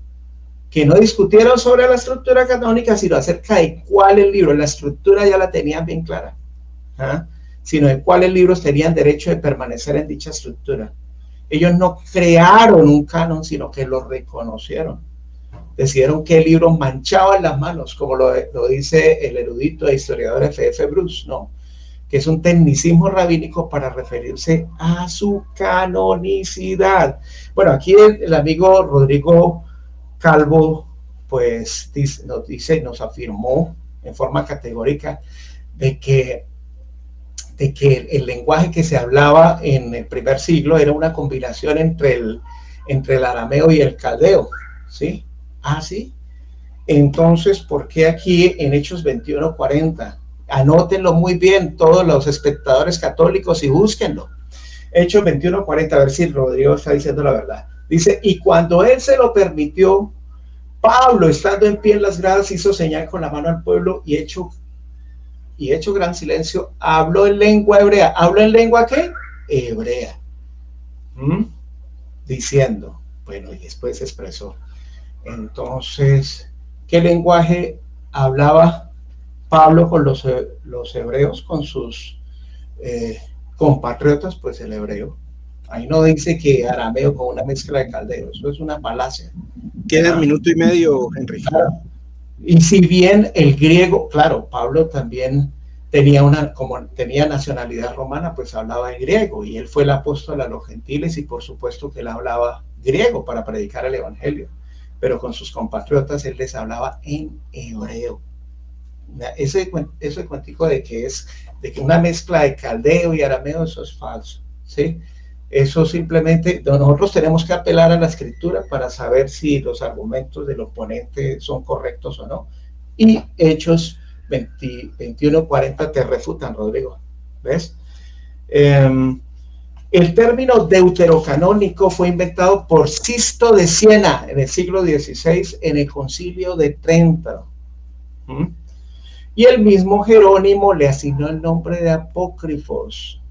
que no discutieron sobre la estructura canónica, sino acerca de cuáles libros, la estructura ya la tenían bien clara, sino de cuáles libros tenían derecho de permanecer en dicha estructura. Ellos no crearon un canon, sino que lo reconocieron. Decidieron qué libros manchaban las manos, como lo dice el erudito e historiador F.F. Bruce, ¿no? Que es un tecnicismo rabínico para referirse a su canonicidad. Bueno, aquí el amigo Rodrigo Calvo pues nos afirmó en forma categórica de que el lenguaje que se hablaba en el primer siglo era una combinación entre el arameo y el caldeo, ¿sí? ¿Sí? Entonces, ¿por qué aquí en Hechos 21:40? Anótenlo muy bien todos los espectadores católicos y búsquenlo. Hechos 21:40, a ver si Rodrigo está diciendo la verdad. Dice: y cuando él se lo permitió, Pablo, estando en pie en las gradas, hizo señal con la mano al pueblo y hecho gran silencio, habló en lengua hebrea. ¿Habló en lengua qué? Hebrea. Diciendo, bueno, y después se expresó. Entonces, ¿qué lenguaje hablaba Pablo con los hebreos, con sus compatriotas? Pues el hebreo. Ahí no dice que arameo con una mezcla de caldeo, eso es una falacia. Queda un minuto y medio, Henry. Claro. Y si bien el griego, claro, Pablo también como tenía nacionalidad romana, pues hablaba en griego, y él fue el apóstol a los gentiles, y por supuesto que él hablaba griego para predicar el evangelio, pero con sus compatriotas él les hablaba en hebreo. Ese cuentico de que una mezcla de caldeo y arameo, eso es falso, ¿sí? Eso simplemente, nosotros tenemos que apelar a la escritura para saber si los argumentos del oponente son correctos o no. Y Hechos 21:40 te refutan, Rodrigo. ¿Ves? El término deuterocanónico fue inventado por Sisto de Siena en el siglo XVI en el Concilio de Trento. Y el mismo Jerónimo le asignó el nombre de apócrifos.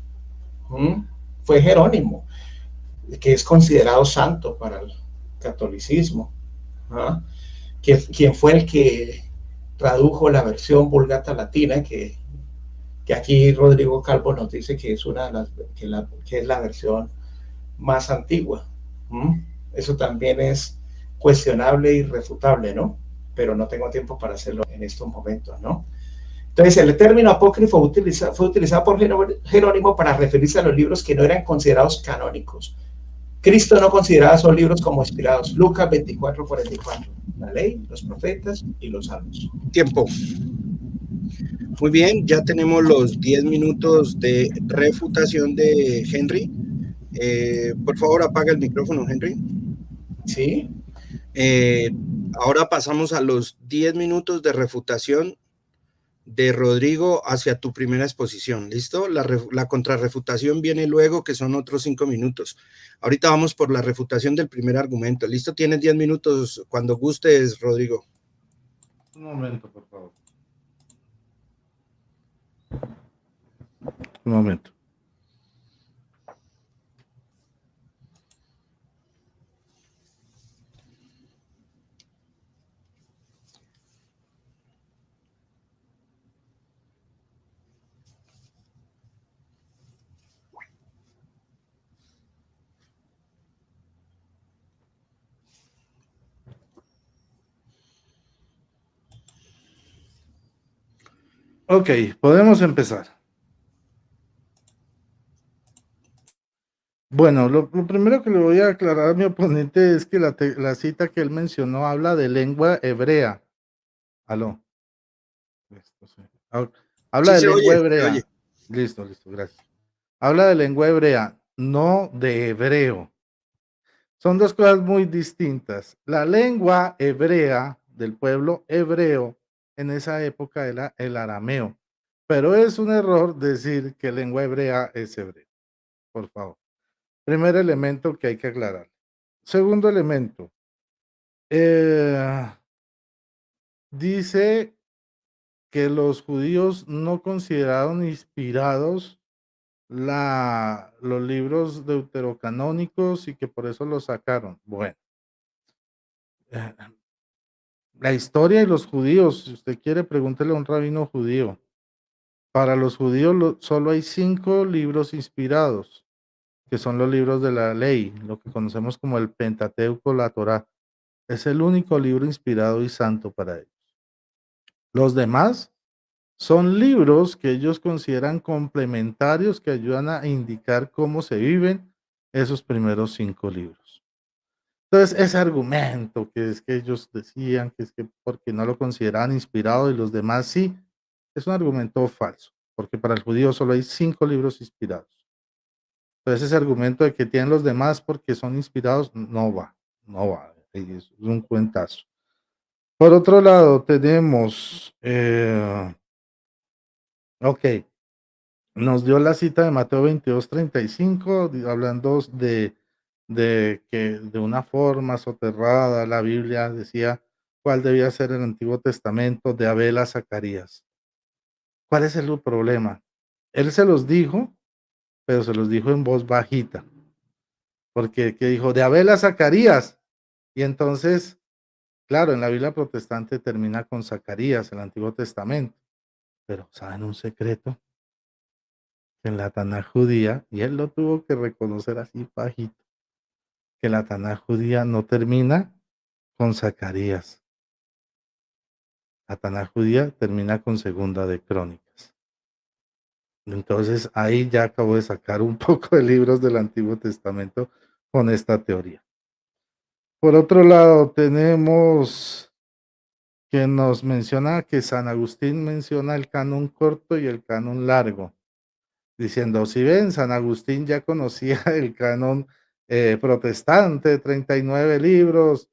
Fue Jerónimo, que es considerado santo para el catolicismo, quien fue el que tradujo la versión Vulgata latina, que aquí Rodrigo Calvo nos dice que es que es la versión más antigua. Eso también es cuestionable y irrefutable, ¿no? Pero no tengo tiempo para hacerlo en estos momentos, ¿no? Entonces, el término apócrifo fue utilizado por Jerónimo para referirse a los libros que no eran considerados canónicos. Cristo no consideraba esos libros como inspirados. Lucas 24:44. La ley, los profetas y los salmos. Tiempo. Muy bien, ya tenemos los 10 minutos de refutación de Henry. Por favor, apaga el micrófono, Henry. Sí. Ahora pasamos a los 10 minutos de refutación de Rodrigo hacia tu primera exposición. ¿Listo? La contrarrefutación viene luego, que son otros 5 minutos. Ahorita vamos por la refutación del primer argumento. ¿Listo? Tienes 10 minutos cuando gustes, Rodrigo. Un momento, por favor. Un momento. Ok, podemos empezar. Bueno, lo primero que le voy a aclarar a mi oponente es que la cita que él mencionó habla de lengua hebrea. Aló. Esto sí. Habla Sí, de se lengua oye, se oye. hebrea. Listo, gracias. Habla de lengua hebrea, no de hebreo. Son dos cosas muy distintas. La lengua hebrea del pueblo hebreo en esa época era el arameo, pero es un error decir que lengua hebrea es hebreo, por favor. Primer elemento que hay que aclarar. Segundo elemento, dice que los judíos no consideraron inspirados los libros deuterocanónicos y que por eso los sacaron. Bueno, eh, la historia y los judíos, si usted quiere, pregúntele a un rabino judío. Para los judíos solo hay 5 libros inspirados, que son los libros de la ley, lo que conocemos como el Pentateuco, la Torá. Es el único libro inspirado y santo para ellos. Los demás son libros que ellos consideran complementarios que ayudan a indicar cómo se viven esos primeros 5 libros. Entonces, ese argumento que es que ellos decían que es que porque no lo consideraban inspirado y los demás sí, es un argumento falso, porque para el judío solo hay 5 libros inspirados. Entonces, ese argumento de que tienen los demás porque son inspirados, no va, es un cuentazo. Por otro lado, tenemos, ok, nos dio la cita de Mateo 22:35, hablando de de una forma soterrada, la Biblia decía cuál debía ser el Antiguo Testamento de Abel a Zacarías. ¿Cuál es el problema? Él se los dijo, pero se los dijo en voz bajita, porque que dijo de Abel a Zacarías, y entonces, claro, en la Biblia protestante termina con Zacarías, el Antiguo Testamento, pero ¿saben un secreto? En la Tanaj judía, y él lo tuvo que reconocer así bajito, que la Tanaj judía no termina con Zacarías. La Tanaj judía termina con Segunda de Crónicas. Entonces ahí ya acabo de sacar un poco de libros del Antiguo Testamento con esta teoría. Por otro lado, tenemos que nos menciona que San Agustín menciona el canon corto y el canon largo, diciendo, si ven, San Agustín ya conocía el canon protestante, 39 libros.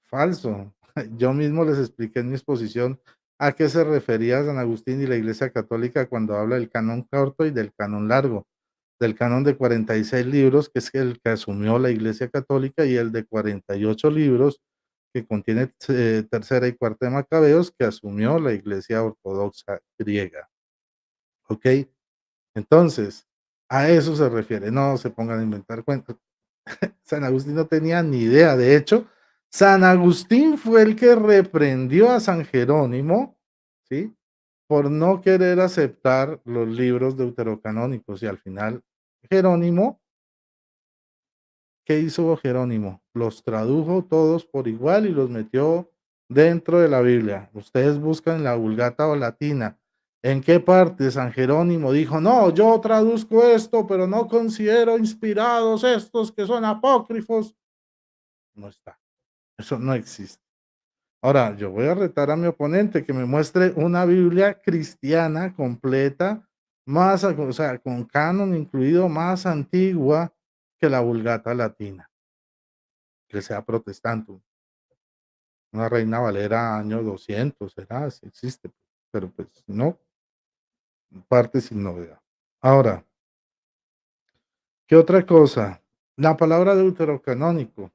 Falso. Yo mismo les expliqué en mi exposición a qué se refería San Agustín y la Iglesia Católica cuando habla del canon corto y del canon largo. Del canon de 46 libros, que es el que asumió la Iglesia Católica, y el de 48 libros, que contiene tercera y cuarta de Macabeos, que asumió la Iglesia Ortodoxa griega. ¿Ok? Entonces, a eso se refiere. No se pongan a inventar cuentos. San Agustín no tenía ni idea. De hecho, San Agustín fue el que reprendió a San Jerónimo, ¿sí? Por no querer aceptar los libros deuterocanónicos. Y al final, Jerónimo, ¿qué hizo Jerónimo? Los tradujo todos por igual y los metió dentro de la Biblia. Ustedes buscan en la Vulgata o Latina. ¿En qué parte San Jerónimo dijo, no, yo traduzco esto, pero no considero inspirados estos que son apócrifos? No está. Eso no existe. Ahora, yo voy a retar a mi oponente que me muestre una Biblia cristiana completa, más, o sea, con canon incluido, más antigua que la Vulgata Latina, que sea protestante. Una Reina Valera año 200, será, si existe, pero pues no, parte sin novedad. Ahora, ¿qué otra cosa? La palabra deuterocanónico.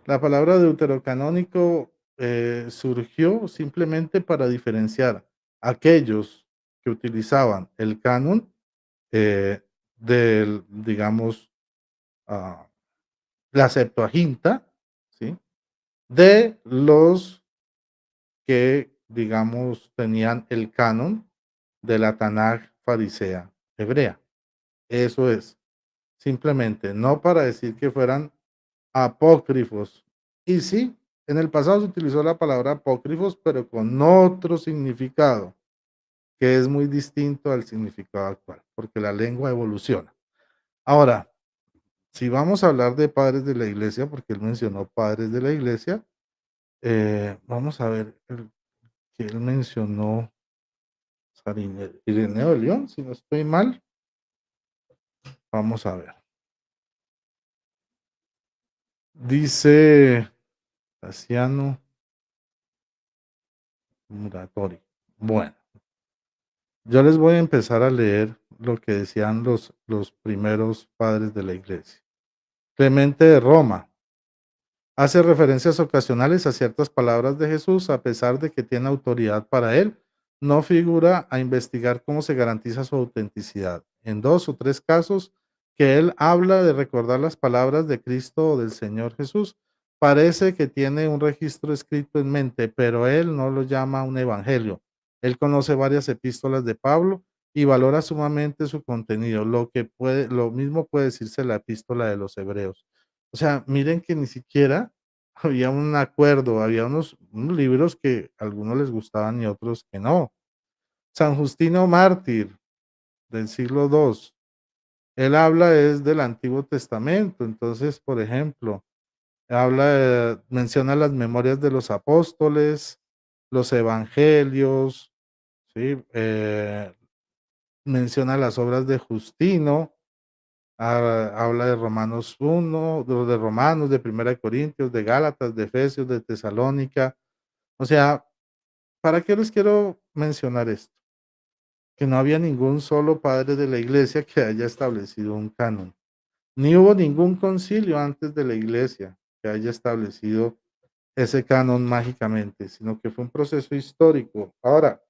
La palabra deuterocanónico surgió simplemente para diferenciar aquellos que utilizaban el canon del, digamos, ah, la Septuaginta, ¿sí? De los que, digamos, tenían el canon de la Tanaj farisea hebrea. Eso es, simplemente, no para decir que fueran apócrifos. Y sí, en el pasado se utilizó la palabra apócrifos, pero con otro significado, que es muy distinto al significado actual, porque la lengua evoluciona. Ahora, si vamos a hablar de padres de la iglesia, porque él mencionó padres de la iglesia, vamos a ver el que él mencionó, Ireneo de León, si no estoy mal. Vamos a ver. Dice Casiano Muratori. Bueno, yo les voy a empezar a leer lo que decían los primeros padres de la iglesia. Clemente de Roma hace referencias ocasionales a ciertas palabras de Jesús, a pesar de que tiene autoridad para él, no figura a investigar cómo se garantiza su autenticidad. En 2 o 3 casos que él habla de recordar las palabras de Cristo o del Señor Jesús, parece que tiene un registro escrito en mente, pero él no lo llama un evangelio. Él conoce varias epístolas de Pablo y valora sumamente su contenido, lo mismo puede decirse la epístola de los hebreos. O sea, miren que ni siquiera había un acuerdo, había unos libros que a algunos les gustaban y otros que no. San Justino Mártir, del siglo II, él habla es del Antiguo Testamento. Entonces, por ejemplo, menciona las memorias de los apóstoles, los evangelios, ¿sí? Menciona las obras de Justino, habla de Romanos 1, de Romanos, de Primera de Corintios, de Gálatas, de Efesios, de Tesalónica. O sea, ¿para qué les quiero mencionar esto? Que no había ningún solo padre de la iglesia que haya establecido un canon, ni hubo ningún concilio antes de la iglesia que haya establecido ese canon mágicamente, sino que fue un proceso histórico. Ahora,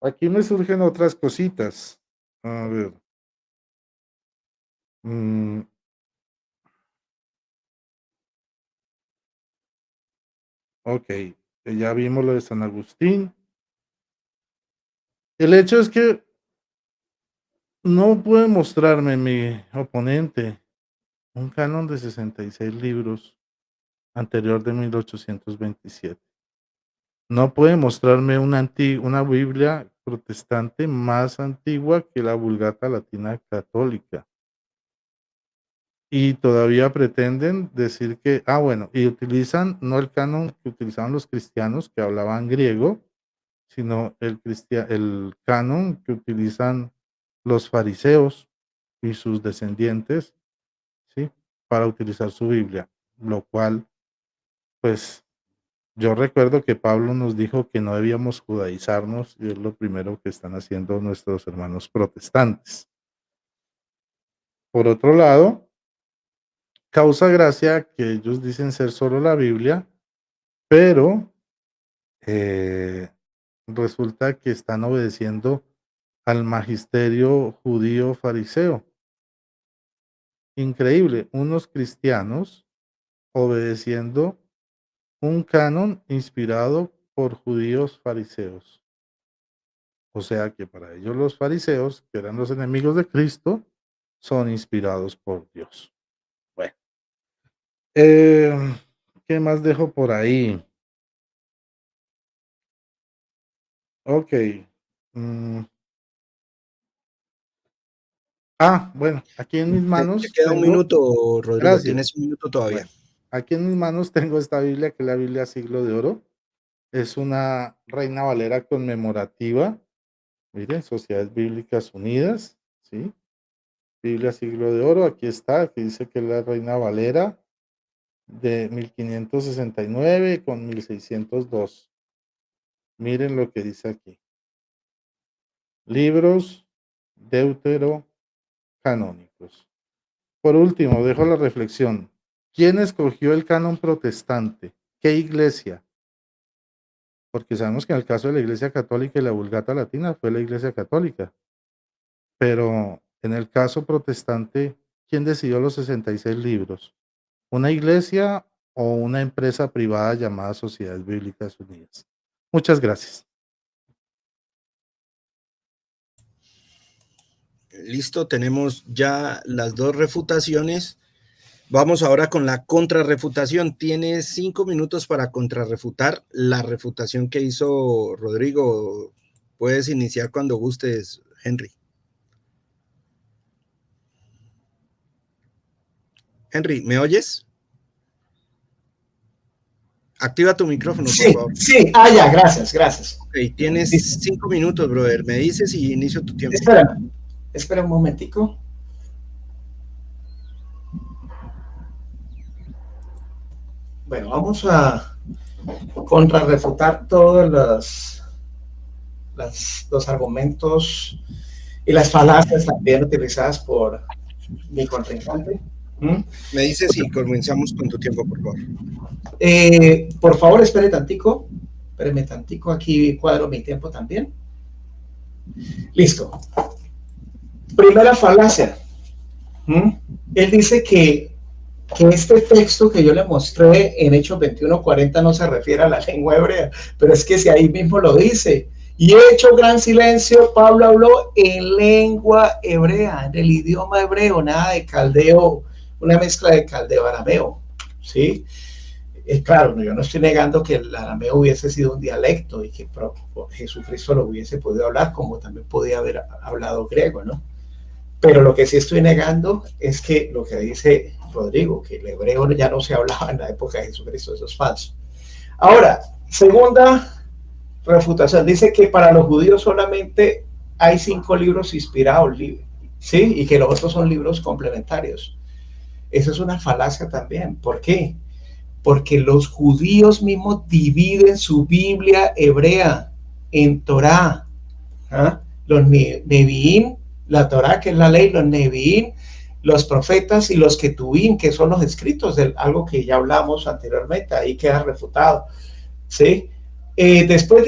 aquí me surgen otras cositas. A ver. mm, ok, ya vimos lo de San Agustín. El hecho es que no puede mostrarme mi oponente un canon de 66 libros anterior de 1827. No puede mostrarme una Biblia protestante más antigua que la Vulgata Latina católica. Y todavía pretenden decir que, bueno, y utilizan no el canon que utilizaban los cristianos que hablaban griego, sino el canon que utilizan los fariseos y sus descendientes, ¿sí? Para utilizar su Biblia, lo cual, pues, yo recuerdo que Pablo nos dijo que no debíamos judaizarnos y es lo primero que están haciendo nuestros hermanos protestantes. Por otro lado, causa gracia que ellos dicen ser solo la Biblia, pero resulta que están obedeciendo al magisterio judío fariseo. Increíble, unos cristianos obedeciendo un canon inspirado por judíos fariseos. O sea que para ellos los fariseos, que eran los enemigos de Cristo, son inspirados por Dios. Bueno, ¿qué más dejo por ahí? Ok. Mm, bueno, aquí en mis Te manos queda un tengo, minuto, Rodrigo, gracias. tienes un minuto todavía. Bueno, aquí en mis manos tengo esta Biblia, que es la Biblia Siglo de Oro. Es una Reina Valera conmemorativa. Miren, Sociedades Bíblicas Unidas, ¿sí? Biblia Siglo de Oro, aquí está, aquí dice que es la Reina Valera de 1569 con 1602. Miren lo que dice aquí. Libros deuterocanónicos. Por último, dejo la reflexión. ¿Quién escogió el canon protestante? ¿Qué iglesia? Porque sabemos que en el caso de la Iglesia Católica y la Vulgata Latina fue la Iglesia Católica. Pero en el caso protestante, ¿quién decidió los 66 libros? ¿Una iglesia o una empresa privada llamada Sociedades Bíblicas Unidas? Muchas gracias. Listo, tenemos ya las dos refutaciones. Vamos ahora con la contrarrefutación. Tienes 5 minutos para contrarrefutar la refutación que hizo Rodrigo. Puedes iniciar cuando gustes, Henry. Henry, ¿me oyes? Activa tu micrófono, por favor. Sí, ya, gracias. Ok, tienes 5 minutos, brother. Me dices y inicio tu tiempo. Espera un momentico. Bueno, vamos a contrarrefutar todos los argumentos y las falacias también utilizadas por mi contrincante. Me dices si comenzamos con tu tiempo, por favor. Por favor, espéreme tantico, aquí cuadro mi tiempo también. Listo. Primera falacia. Él dice que este texto que yo le mostré en Hechos 21:40 no se refiere a la lengua hebrea, pero es que si ahí mismo lo dice. Y hecho gran silencio, Pablo habló en lengua hebrea, en el idioma hebreo, nada de caldeo, una mezcla de caldeo arameo, ¿sí? Claro, yo no estoy negando que el arameo hubiese sido un dialecto y que Jesucristo lo hubiese podido hablar, como también podía haber hablado griego, ¿no? Pero lo que sí estoy negando es que lo que dice Rodrigo, que el hebreo ya no se hablaba en la época de Jesucristo, eso es falso. Ahora, segunda refutación, dice que para los judíos solamente hay 5 libros inspirados, ¿sí? Y que los otros son libros complementarios. Eso es una falacia también. ¿Por qué? Porque los judíos mismos dividen su Biblia hebrea en Torá, los Nevi'im, la Torá, que es la ley, los Nevi'im, los profetas y los Ketuvim, que son los escritos de algo que ya hablamos anteriormente, ahí queda refutado, ¿sí? Después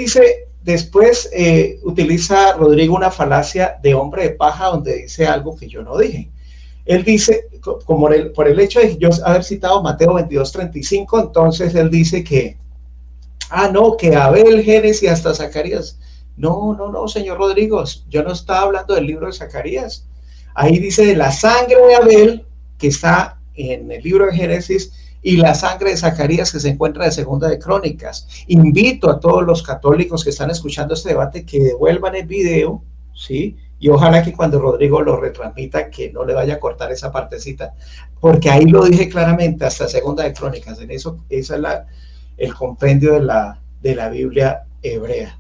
utiliza Rodrigo una falacia de hombre de paja donde dice algo que yo no dije. Él dice, como por el hecho de yo haber citado Mateo 22:35, entonces él dice que, que Abel, Génesis, hasta Zacarías. No, señor Rodrigo, yo no estaba hablando del libro de Zacarías. Ahí dice de la sangre de Abel, que está en el libro de Génesis, y la sangre de Zacarías, que se encuentra de Segunda de Crónicas. Invito a todos los católicos que están escuchando este debate que devuelvan el video, ¿sí? Y ojalá que cuando Rodrigo lo retransmita, que no le vaya a cortar esa partecita, porque ahí lo dije claramente, hasta Segunda de Crónicas. En eso, esa es el compendio de la Biblia hebrea.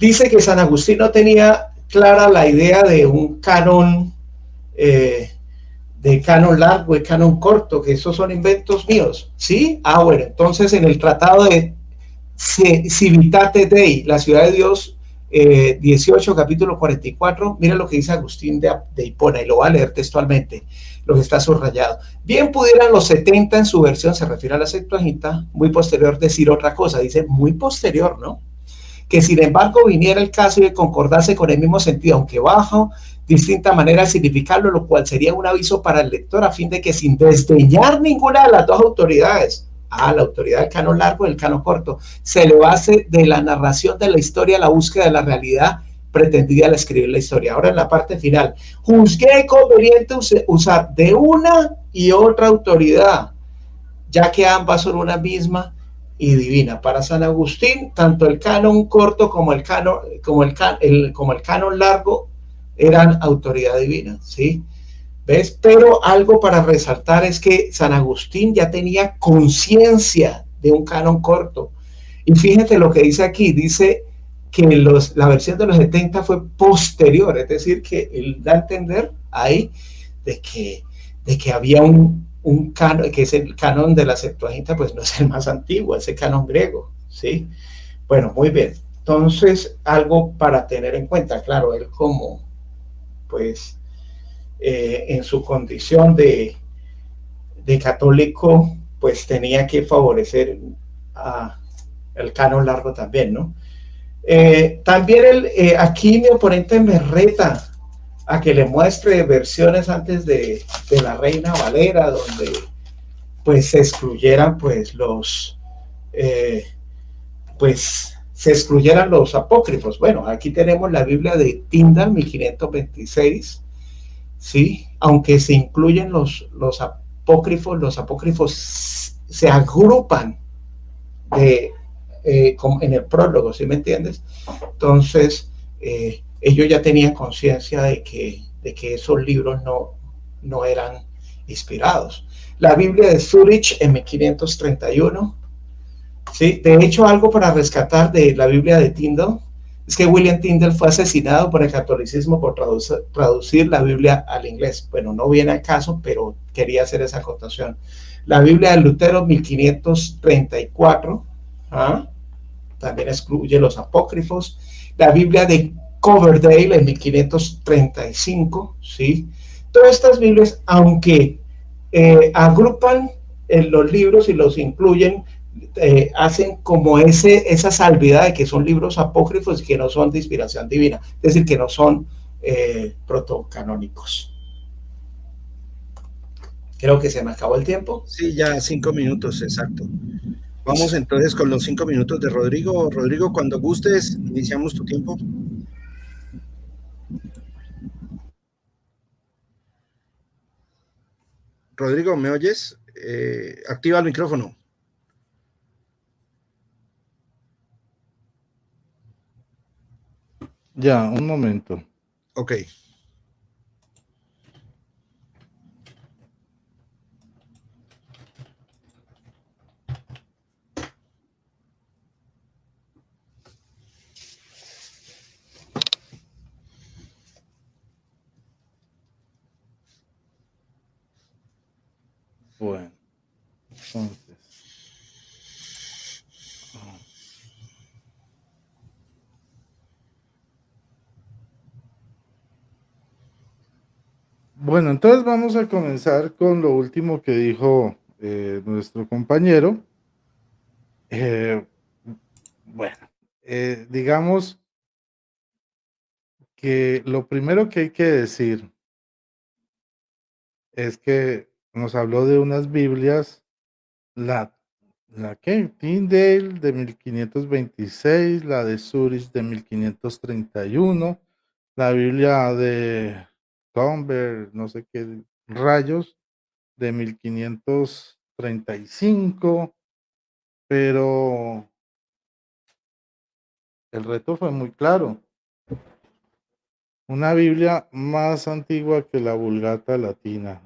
Dice que San Agustín no tenía clara la idea de un canon, de canon largo y canon corto, que esos son inventos míos, ¿sí? Bueno, entonces en el tratado de Civitate Dei, la ciudad de Dios, 18, capítulo 44, mira lo que dice Agustín de Hipona, y lo va a leer textualmente, lo que está subrayado. Bien pudieran los 70 en su versión, se refiere a la Septuaginta, muy posterior, decir otra cosa, dice muy posterior, ¿no? Que sin embargo viniera el caso y concordase con el mismo sentido, aunque bajo distinta manera de significarlo, lo cual sería un aviso para el lector a fin de que sin desdeñar ninguna de las dos autoridades, la autoridad del canon largo y el canon corto, se le base de la narración de la historia, la búsqueda de la realidad pretendida al escribir la historia. Ahora en la parte final, juzgué conveniente usar de una y otra autoridad, ya que ambas son una misma, y divina. Para San Agustín, tanto el canon corto como el canon largo eran autoridad divina, ¿sí? ¿Ves? Pero algo para resaltar es que San Agustín ya tenía conciencia de un canon corto. Y fíjate lo que dice aquí, dice que la versión de los 70 fue posterior, es decir, que él da a entender ahí de que había un canon, que es el canon de la Septuaginta, pues no es el más antiguo, es el canon griego, ¿sí? Bueno, muy bien. Entonces, algo para tener en cuenta, claro, él como, pues, en su condición de católico, pues tenía que favorecer a el canon largo también, ¿no? También aquí mi oponente me reta a que le muestre versiones antes de la Reina Valera, donde pues se excluyeran pues se excluyeran los apócrifos. Bueno, aquí tenemos la Biblia de Tyndale 1526, ¿sí? Aunque se incluyen los apócrifos se agrupan en el prólogo, ¿sí me entiendes? Entonces, ellos ya tenían conciencia de que esos libros no eran inspirados. La Biblia de Zurich en 1531, ¿sí? De hecho, algo para rescatar de la Biblia de Tyndale es que William Tyndale fue asesinado por el catolicismo por traducir la Biblia al inglés. Bueno, no viene al caso, pero quería hacer esa acotación. La Biblia de Lutero 1534, ¿ah? También excluye los apócrifos. La Biblia de Coverdale en 1535, ¿sí? Todas estas Biblias, aunque agrupan los libros y los incluyen, hacen como esa salvedad de que son libros apócrifos y que no son de inspiración divina, es decir, que no son protocanónicos. Creo que se me acabó el tiempo. Sí, ya 5 minutos, exacto. Vamos entonces con los 5 minutos de Rodrigo. Rodrigo, cuando gustes, iniciamos tu tiempo. Rodrigo, ¿me oyes? Activa el micrófono. Ya, un momento. Ok. Bueno, entonces. Bueno, entonces vamos a comenzar con lo último que dijo nuestro compañero. Bueno, digamos que lo primero que hay que decir es que nos habló de unas Biblias, la, la que Tyndale de 1526, la de Zurich de 1531, la Biblia de Tomber, no sé qué rayos, de 1535, pero el reto fue muy claro. Una Biblia más antigua que la Vulgata Latina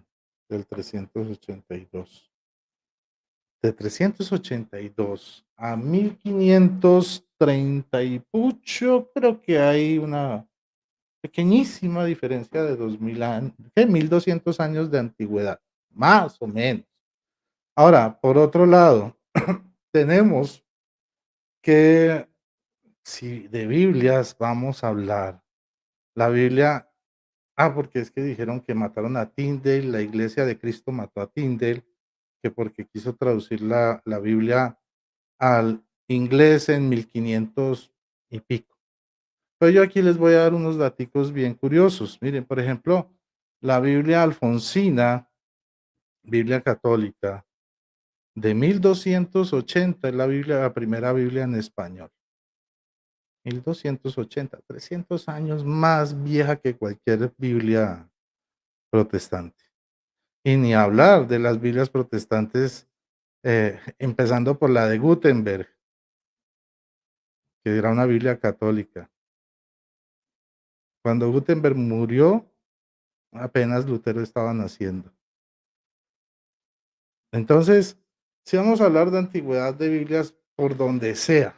del 382. De 382 a 1530 y pucho, creo que hay una pequeñísima diferencia de 2000 años, de 1200 años de antigüedad, más o menos. Ahora, por otro lado, tenemos que, si de Biblias vamos a hablar, la Biblia, porque es que dijeron que mataron a Tyndale, la Iglesia de Cristo mató a Tyndale, que porque quiso traducir la Biblia al inglés en 1500 y pico. Pero yo aquí les voy a dar unos daticos bien curiosos. Miren, por ejemplo, la Biblia alfonsina, Biblia católica, de 1280 es la primera Biblia en español. 1280, 300 años más vieja que cualquier Biblia protestante. Y ni hablar de las Biblias protestantes empezando por la de Gutenberg, que era una Biblia católica. Cuando Gutenberg murió, apenas Lutero estaba naciendo. Entonces, si vamos a hablar de antigüedad de Biblias por donde sea,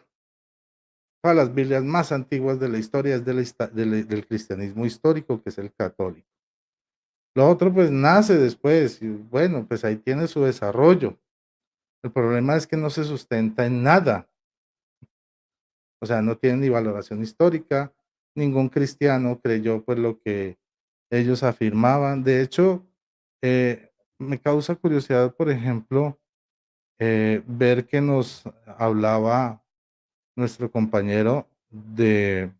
todas las Biblias más antiguas de la historia es del cristianismo histórico, que es el católico. Lo otro pues nace después y bueno, pues ahí tiene su desarrollo. El problema es que no se sustenta en nada. O sea, no tiene ni valoración histórica. Ningún cristiano creyó pues lo que ellos afirmaban. De hecho, me causa curiosidad, por ejemplo, ver que nos hablaba nuestro compañero de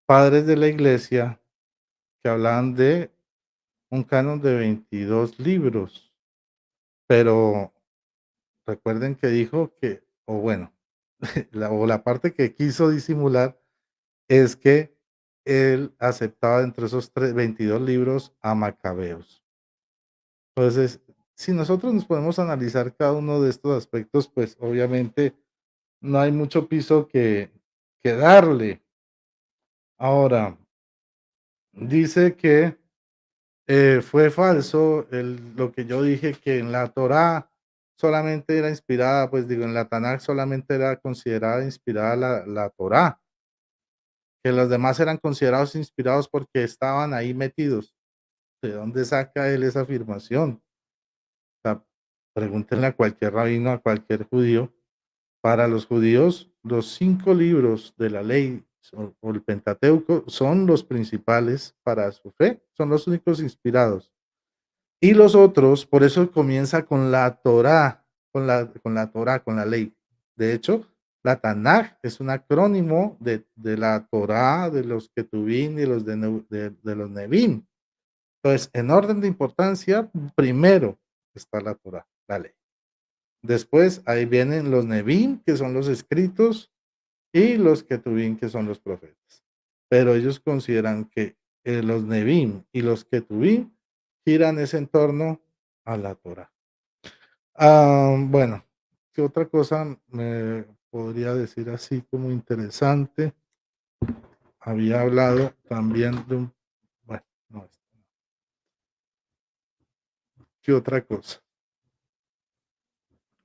padres de la iglesia que hablaban de un canon de 22 libros, pero recuerden que dijo que, o bueno, la parte que quiso disimular es que él aceptaba entre esos 22 libros a Macabeos. Entonces, si nosotros nos podemos analizar cada uno de estos aspectos, pues obviamente no hay mucho piso que darle. Ahora, dice que fue falso lo que yo dije, que en la Torá solamente era inspirada, pues digo, en la Tanakh solamente era considerada inspirada la Torá, que los demás eran considerados inspirados porque estaban ahí metidos. ¿De dónde saca él esa afirmación? O sea, pregúntenle a cualquier rabino, a cualquier judío. Para los judíos, los 5 libros de la ley o el Pentateuco son los principales para su fe, son los únicos inspirados. Y los otros, por eso comienza con la Torá, con la ley. De hecho, la Tanaj es un acrónimo de la Torá, de los Ketuvim y de los Nevim. Entonces, en orden de importancia, primero está la Torá, la ley. Después, ahí vienen los Nevim, que son los escritos, y los Ketuvim, que son los profetas. Pero ellos consideran que los Nevim y los Ketuvim giran ese entorno a la Torá. Bueno, ¿qué otra cosa me podría decir así como interesante? Había hablado también de un... Bueno, no, ¿qué otra cosa?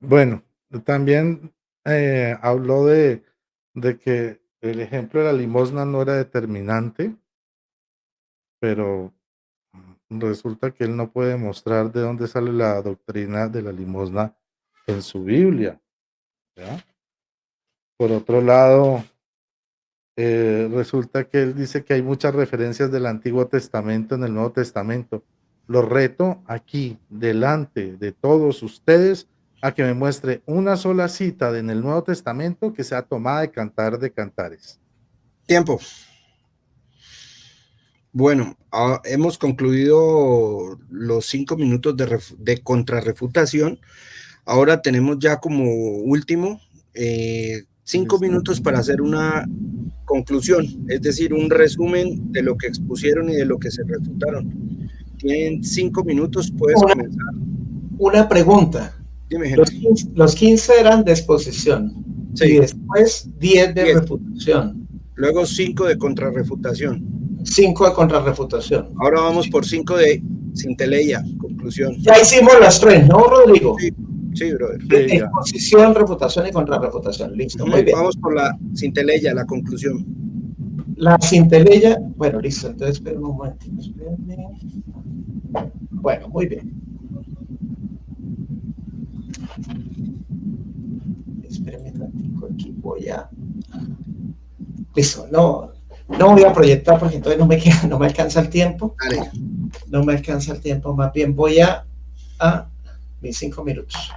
Bueno, también habló de que el ejemplo de la limosna no era determinante, pero resulta que él no puede mostrar de dónde sale la doctrina de la limosna en su Biblia, ¿ya? Por otro lado, resulta que él dice que hay muchas referencias del Antiguo Testamento en el Nuevo Testamento. Lo reto aquí, delante de todos ustedes, a que me muestre una sola cita en el Nuevo Testamento que sea tomada de Cantar de Cantares. Tiempo. Bueno, hemos concluido los 5 minutos de contrarrefutación. Ahora tenemos ya como último 5 minutos para hacer una conclusión, es decir, un resumen de lo que expusieron y de lo que se refutaron. Tienen 5 minutos, puedes comenzar. Una pregunta. Dime, los 15 eran de exposición, sí. Y después 10 de 10. refutación. Luego 5 de contrarrefutación. 5 de contrarrefutación. Ahora vamos por 5 de Sinteleia, conclusión. Ya hicimos las 3, ¿no, Rodrigo? Sí, sí, brother. Sí, exposición, refutación y contrarrefutación. Listo, muy bien. Vamos por la Sinteleia, la conclusión. La Sinteleia, bueno, listo, entonces esperen un momento. Bueno, muy bien. Espérenme un ratito, aquí voy a... Listo, no voy a proyectar porque entonces no me alcanza el tiempo. Dale. No me alcanza el tiempo, más bien voy a mis 5 minutos.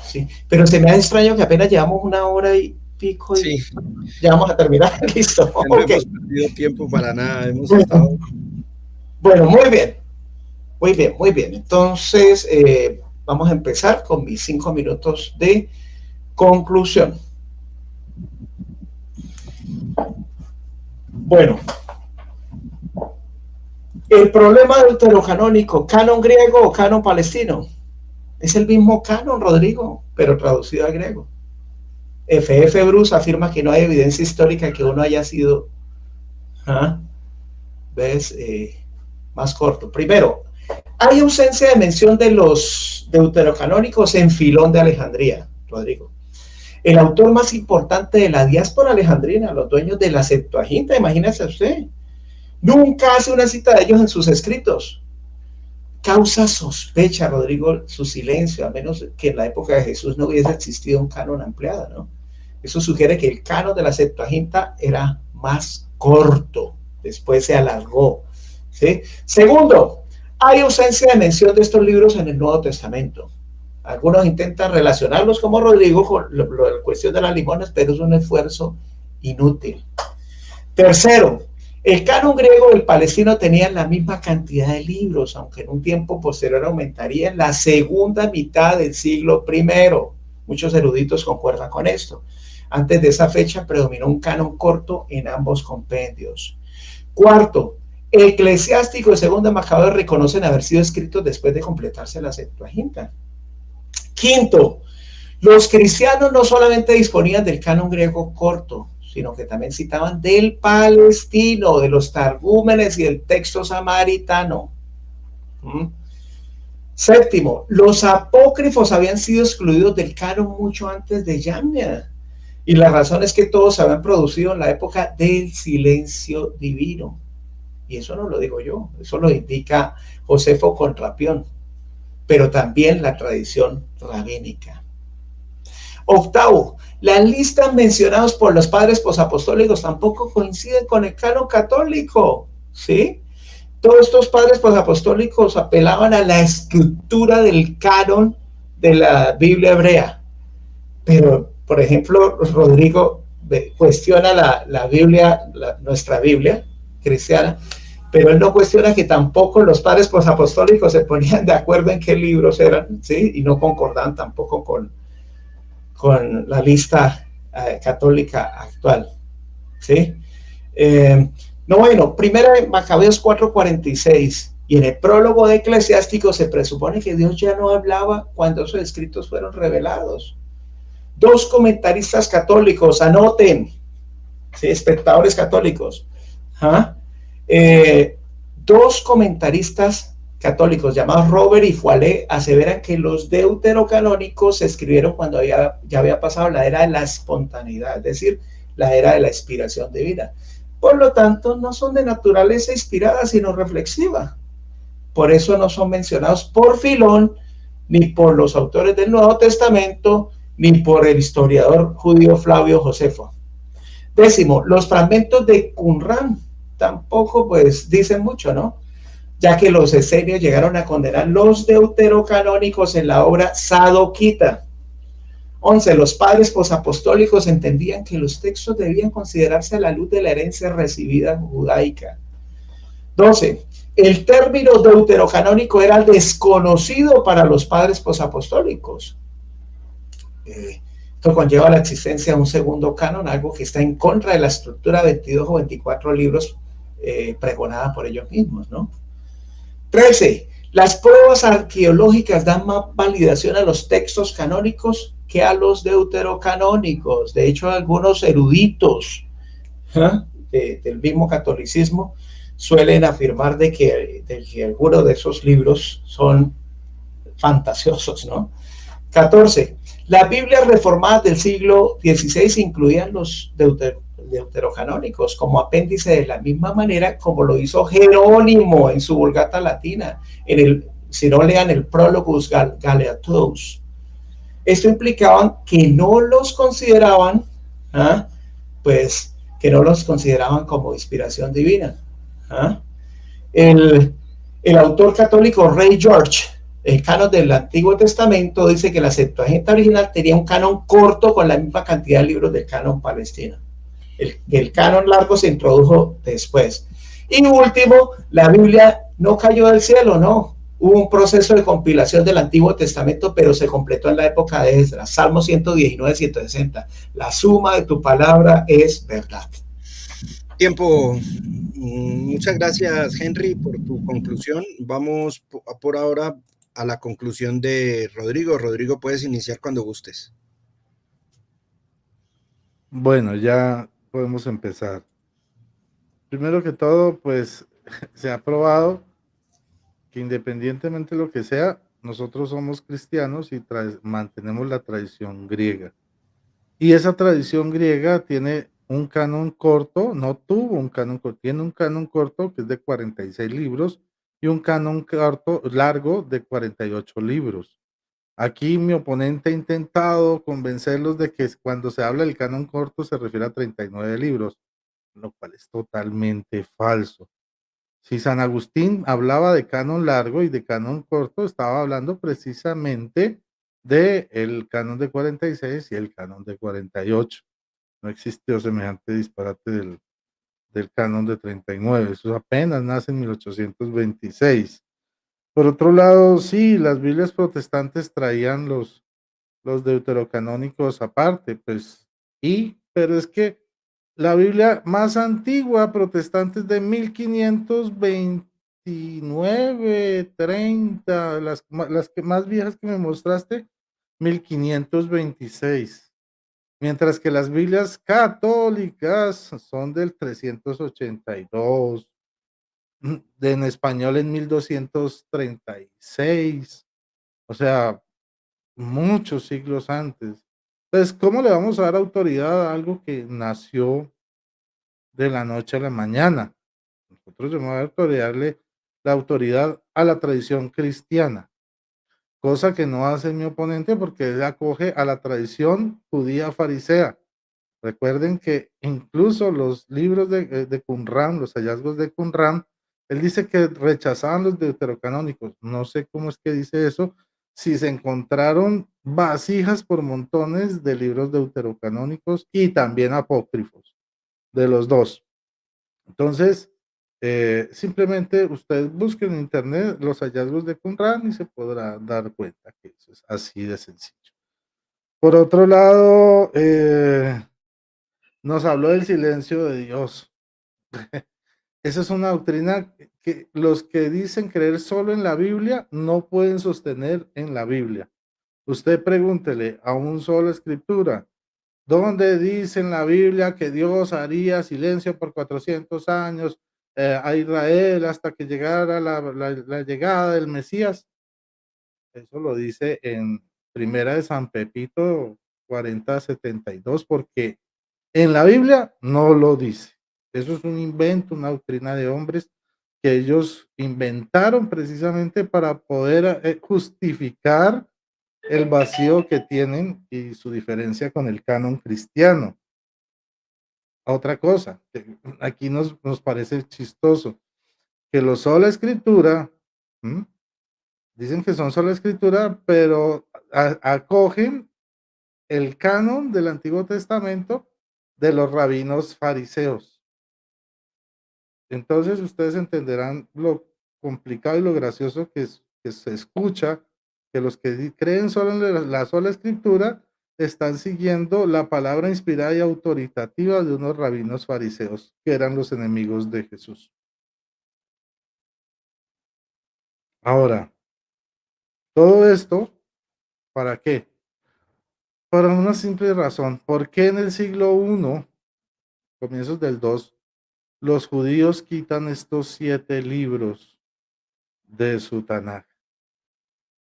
Sí, pero se me hace extraño que apenas llevamos 1 hora y pico y sí. Ya vamos a terminar. Listo. No hemos perdido tiempo para nada, hemos estado... Bueno, muy bien. Muy bien, muy bien. Entonces, vamos a empezar con mis 5 minutos de conclusión. Bueno, El problema deuterocanónico, canon griego o canon palestino, es el mismo canon, Rodrigo, pero traducido al griego. F.F. Bruce afirma que no hay evidencia histórica que uno haya sido, ¿ves? Más corto. Primero, hay ausencia de mención de los deuterocanónicos en Filón de Alejandría, Rodrigo. El autor más importante de la diáspora alejandrina, los dueños de la Septuaginta, imagínese usted, nunca hace una cita de ellos en sus escritos. Causa sospecha, Rodrigo, su silencio, a menos que en la época de Jesús no hubiese existido un canon ampliado, ¿no? Eso sugiere que el canon de la Septuaginta era más corto, después se alargó, ¿sí? Segundo, hay ausencia de mención de estos libros en el Nuevo Testamento. Algunos intentan relacionarlos como Rodrigo con la cuestión de las limonas, pero es un esfuerzo inútil. Tercero, el canon griego y el palestino tenían la misma cantidad de libros, aunque en un tiempo posterior aumentaría en la segunda mitad del siglo I. Muchos eruditos concuerdan con esto. Antes de esa fecha predominó un canon corto en ambos compendios. Cuarto, Eclesiástico y Segundo de Macabeos reconocen haber sido escritos después de completarse la Septuaginta. Quinto, los cristianos no solamente disponían del canon griego corto, sino que también citaban del palestino, de los targúmenes y el texto samaritano. Séptimo, los apócrifos habían sido excluidos del canon mucho antes de Yamnia, y la razón es que todos se habían producido en la época del silencio divino. Y eso no lo digo yo, eso lo indica Josefo Contrapión, pero también la tradición rabínica. Octavo, las listas mencionadas por los padres posapostólicos tampoco coinciden con el canon católico, ¿sí? Todos estos padres posapostólicos apelaban a la estructura del canon de la Biblia hebrea, pero, por ejemplo, Rodrigo cuestiona la Biblia, nuestra Biblia cristiana, pero él no cuestiona que tampoco los padres posapostólicos se ponían de acuerdo en qué libros eran, ¿sí? Y no concordaban tampoco con la lista católica actual, ¿sí? No, bueno, primera de Macabeos 4:46, y en el prólogo de Eclesiástico se presupone que Dios ya no hablaba cuando esos escritos fueron revelados. Dos comentaristas católicos, anoten, ¿sí? Espectadores católicos, dos comentaristas católicos llamados Robert y Foillet aseveran que los deuterocanónicos se escribieron cuando ya había pasado la era de la espontaneidad, es decir, la era de la inspiración divina. Por lo tanto, no son de naturaleza inspirada, sino reflexiva. Por eso no son mencionados por Filón, ni por los autores del Nuevo Testamento, ni por el historiador judío Flavio Josefo. Décimo, los fragmentos de Qumran tampoco pues dicen mucho, ¿no? Ya que los esenios llegaron a condenar los deuterocanónicos en la obra sadoquita. 11. Los padres posapostólicos entendían que los textos debían considerarse a la luz de la herencia recibida judaica. 12. El término deuterocanónico era desconocido para los padres posapostólicos. Esto conlleva la existencia de un segundo canon, algo que está en contra de la estructura de 22 o 24 libros pregonada por ellos mismos, ¿no? 13. Las pruebas arqueológicas dan más validación a los textos canónicos que a los deuterocanónicos. De hecho, algunos eruditos del mismo catolicismo suelen afirmar de que algunos de esos libros son fantasiosos, ¿no? 14. Las Biblias reformadas del siglo XVI incluían los deuterocanónicos como apéndice de la misma manera como lo hizo Jerónimo en su Vulgata Latina, si no lean el Prologus Galeatus. Esto implicaba que no los consideraban, que no los consideraban como inspiración divina. El autor católico Ray George, el canon del Antiguo Testamento, dice que la Septuaginta original tenía un canon corto con la misma cantidad de libros del canon palestino. El canon largo se introdujo después. Y último, la Biblia no cayó del cielo, no. Hubo un proceso de compilación del Antiguo Testamento, pero se completó en la época de Esdras. Salmo 119, 160. La suma de tu palabra es verdad. Tiempo Muchas gracias, Henry, por tu conclusión. Vamos por ahora a la conclusión de Rodrigo. Rodrigo, puedes iniciar cuando gustes. Bueno, ya podemos empezar. Primero que todo, pues se ha probado que independientemente de lo que sea, nosotros somos cristianos y mantenemos la tradición griega. Y esa tradición griega tiene un canon corto, no tuvo un canon corto, tiene un canon corto que es de 46 libros y un canon corto largo de 48 libros. Aquí mi oponente ha intentado convencerlos de que cuando se habla del canon corto se refiere a 39 libros, lo cual es totalmente falso. Si San Agustín hablaba de canon largo y de canon corto, estaba hablando precisamente de el canon de 46 y el canon de 48. No existió semejante disparate del canon de 39. Eso apenas nace en 1826. Por otro lado, sí, las Biblias protestantes traían los deuterocanónicos aparte, pues, pero es que la Biblia más antigua protestante es de 1529, 30, las que más viejas que me mostraste, 1526, mientras que las Biblias católicas son del 382, en español en 1236, o sea, muchos siglos antes. Entonces, ¿cómo le vamos a dar autoridad a algo que nació de la noche a la mañana? Nosotros debemos darle la autoridad a la tradición cristiana, cosa que no hace mi oponente porque él acoge a la tradición judía farisea. Recuerden que incluso los libros de Qumran, los hallazgos de Qumran, él dice que rechazaban los deuterocanónicos. No sé cómo es que dice eso. Si se encontraron vasijas por montones de libros deuterocanónicos y también apócrifos, de los dos. Entonces, simplemente ustedes busquen en internet los hallazgos de Qumran y se podrá dar cuenta que eso es así de sencillo. Por otro lado, nos habló del silencio de Dios. Esa es una doctrina que los que dicen creer solo en la Biblia no pueden sostener en la Biblia. Usted pregúntele a un solo escritura, ¿dónde dice en la Biblia que Dios haría silencio por 400 años a Israel hasta que llegara la llegada del Mesías? Eso lo dice en Primera de San Pepito 40:72, porque en la Biblia no lo dice. Eso es un invento, una doctrina de hombres que ellos inventaron precisamente para poder justificar el vacío que tienen y su diferencia con el canon cristiano. Otra cosa, que aquí nos parece chistoso, que los sola escritura, ¿m? Dicen que son sola escritura, pero acogen el canon del Antiguo Testamento de los rabinos fariseos. Entonces ustedes entenderán lo complicado y lo gracioso que se escucha, que los que creen solo en la sola escritura están siguiendo la palabra inspirada y autoritativa de unos rabinos fariseos, que eran los enemigos de Jesús. Ahora, todo esto, ¿para qué? Para una simple razón. ¿Por qué en el siglo I, comienzos del 2, los judíos quitan estos 7 libros de su Tanaj?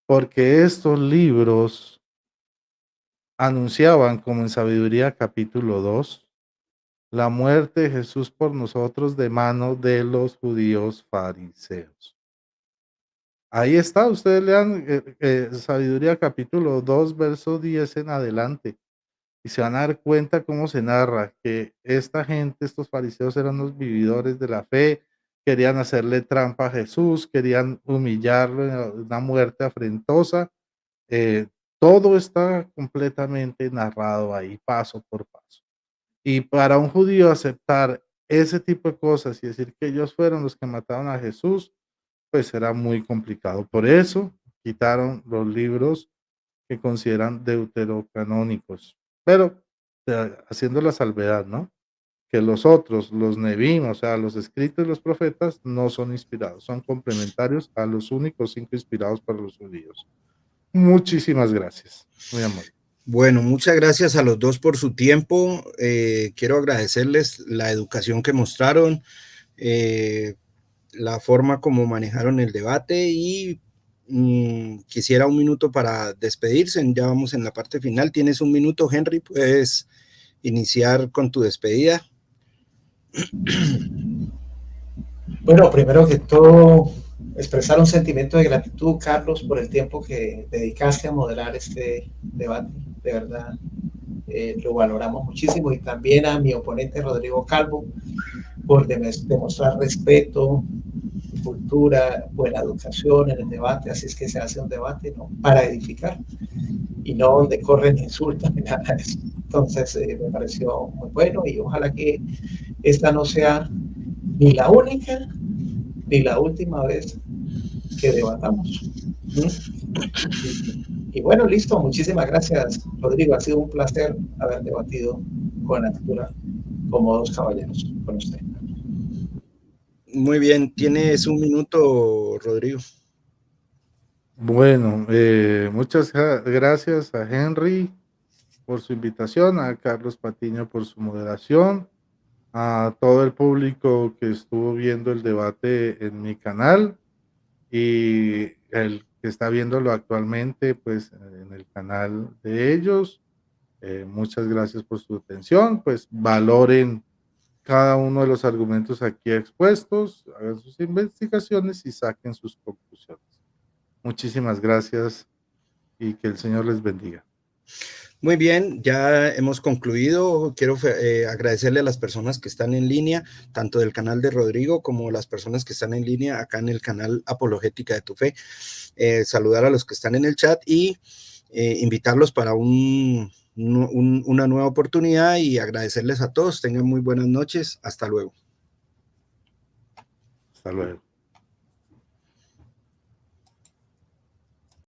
Porque estos libros anunciaban, como en Sabiduría capítulo 2, la muerte de Jesús por nosotros de mano de los judíos fariseos. Ahí está, ustedes lean Sabiduría capítulo 2, verso 10 en adelante, y se van a dar cuenta cómo se narra que esta gente, estos fariseos, eran los vividores de la fe, querían hacerle trampa a Jesús, querían humillarlo en una muerte afrentosa. Todo está completamente narrado ahí, paso por paso. Y para un judío aceptar ese tipo de cosas y decir que ellos fueron los que mataron a Jesús, pues era muy complicado. Por eso quitaron los libros que consideran deuterocanónicos, pero haciendo la salvedad, ¿no? que los otros, los Nevim, o sea, los escritos de los profetas, no son inspirados, son complementarios a los únicos 5 inspirados para los judíos. Muchísimas gracias. Muy amable. Bueno, muchas gracias a los dos por su tiempo. Quiero agradecerles la educación que mostraron, la forma como manejaron el debate y quisiera un minuto para despedirse. Ya vamos en la parte final. Tienes un minuto, Henry. Puedes iniciar con tu despedida. Bueno, primero que todo, expresar un sentimiento de gratitud, Carlos, por el tiempo que dedicaste a moderar este debate. De verdad, lo valoramos muchísimo. Y también a mi oponente, Rodrigo Calvo, por demostrar respeto, cultura, buena educación en el debate. Así es que se hace un debate, ¿no?, para edificar y no donde corren insultos ni nada de eso. Entonces, me pareció muy bueno y ojalá que esta no sea ni la única ni la última vez que debatamos. Y bueno, listo. Muchísimas gracias, Rodrigo. Ha sido un placer haber debatido con altura como dos caballeros con usted. Muy bien. Tienes un minuto, Rodrigo. Bueno, muchas gracias a Henry por su invitación, a Carlos Patiño por su moderación, a todo el público que estuvo viendo el debate en mi canal y el que está viéndolo actualmente, pues en el canal de ellos. Muchas gracias por su atención, pues valoren cada uno de los argumentos aquí expuestos, hagan sus investigaciones y saquen sus conclusiones. Muchísimas gracias y que el Señor les bendiga. Muy bien, ya hemos concluido. Quiero agradecerle a las personas que están en línea, tanto del canal de Rodrigo como las personas que están en línea acá en el canal Apologética de tu Fe. Saludar a los que están en el chat y invitarlos para una nueva oportunidad y agradecerles a todos. Tengan muy buenas noches. Hasta luego. Hasta luego.